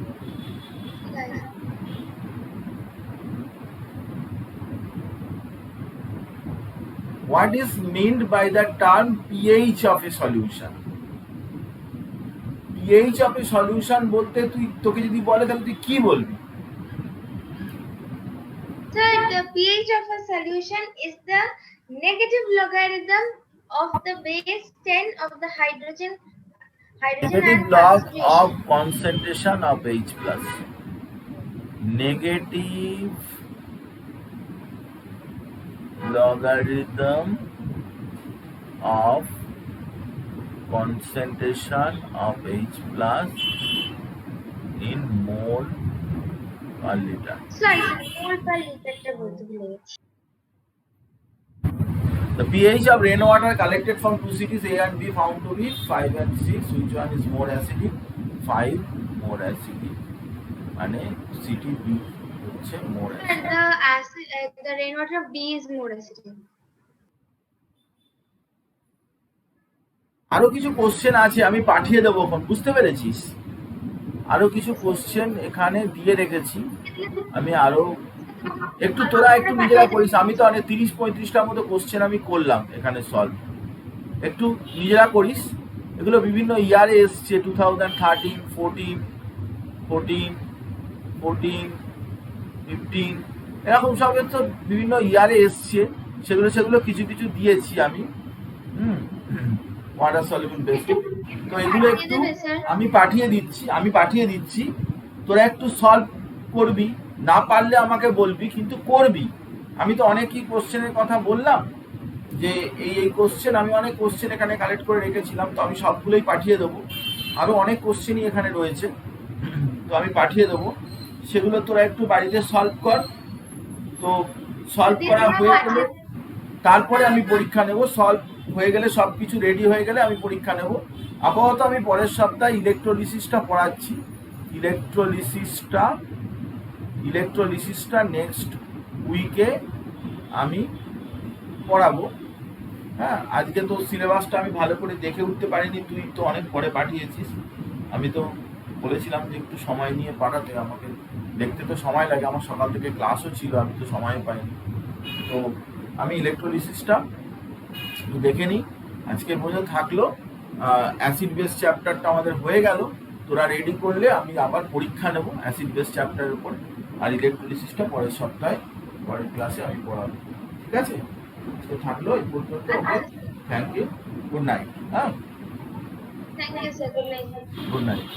What is meant by the term pH of a solution? pH of a solution বলতে তোকে যদি বলে তাহলে তুই কি বলবি? Sir, the pH of a solution is the negative logarithm of the base 10 of the hydrogen Negative log of concentration of H plus. Negative logarithm of concentration of H plus in mole per liter. Sorry, mole per liter টা বলতে ভুলে গেছি। The pH of rainwater collected from two cities A and B found to be 5 and 6. Which one is more acidic? 5 more acidic. মানে city B হচ্ছে more acidic. The rainwater B is more acidic. আরো কিছু question আছে, আমি পাঠিয়ে দেবো এখন, বুঝতে পেরেছিস? আরো কিছু কোশ্চেন এখানে দিয়ে রেখেছি, আমি আরো একটু তোরা একটু নিজেরা করিস। আমি তো অনেক 30-35টার মতো কোশ্চেন আমি করলাম এখানে সলভ, একটু নিজেরা করিস। এগুলো বিভিন্ন ইয়ারে এসছে, 2013, 14, 15 এরকম সব তো বিভিন্ন ইয়ারে এসছে, সেগুলো কিছু কিছু দিয়েছি আমি। ওয়াটার সলিউবল বেসিক, তো এগুলো একটু আমি পাঠিয়ে দিচ্ছি, তোরা একটু সলভ করবি, না পারলে আমাকে বলবি, কিন্তু করবি। আমি তো অনেকই কোশ্চেনের কথা বললাম, যে এই কোশ্চেন, আমি অনেক কোশ্চেন এখানে কালেক্ট করে রেখেছিলাম, তো আমি সবগুলোই পাঠিয়ে দেবো। আরও অনেক কোশ্চেনই এখানে রয়েছে, তো আমি পাঠিয়ে দেবো, সেগুলো তোরা একটু বাড়িতে সলভ কর। তো সলভ করা হয়ে গেলে তারপরে আমি পরীক্ষা নেব। সলভ হয়ে গেলে সব কিছু রেডি হয়ে গেলে আমি পরীক্ষা নেব। আপাতত আমি পরের সপ্তাহে ইলেকট্রোলিসিসটা পড়াচ্ছি। ইলেকট্রোলিসিসটা নেক্সট উইকে আমি পড়াবো। হ্যাঁ, আজকে তো সিলেবাসটা আমি ভালো করে দেখে উঠতে পারিনি, তুই তো অনেক পরে পাঠিয়েছিস। আমি তো বলেছিলাম যে একটু সময় নিয়ে পাঠাতে, আমাকে দেখতে তো সময় লাগে, আমার সকাল থেকে ক্লাসও ছিল, আমি তো সময় পাইনি। তো আমি ইলেকট্রোলিসিসটা একটু দেখে নিই। আজকে পর্যন্ত থাকলো অ্যাসিড বেস চ্যাপ্টারটা আমাদের হয়ে গেল। তোরা রেডি করলে আমি আবার পরীক্ষা নেব অ্যাসিড বেস চ্যাপ্টারের উপর, আর ইলেকট্রোলিসিসটা পরের সপ্তাহে পরের ক্লাসে আমি পড়াবো। ঠিক আছে, তো থাকলো এই পর্যন্ত। Okay, thank you, good night. হ্যাঁ, thank you sir, good night. Good night.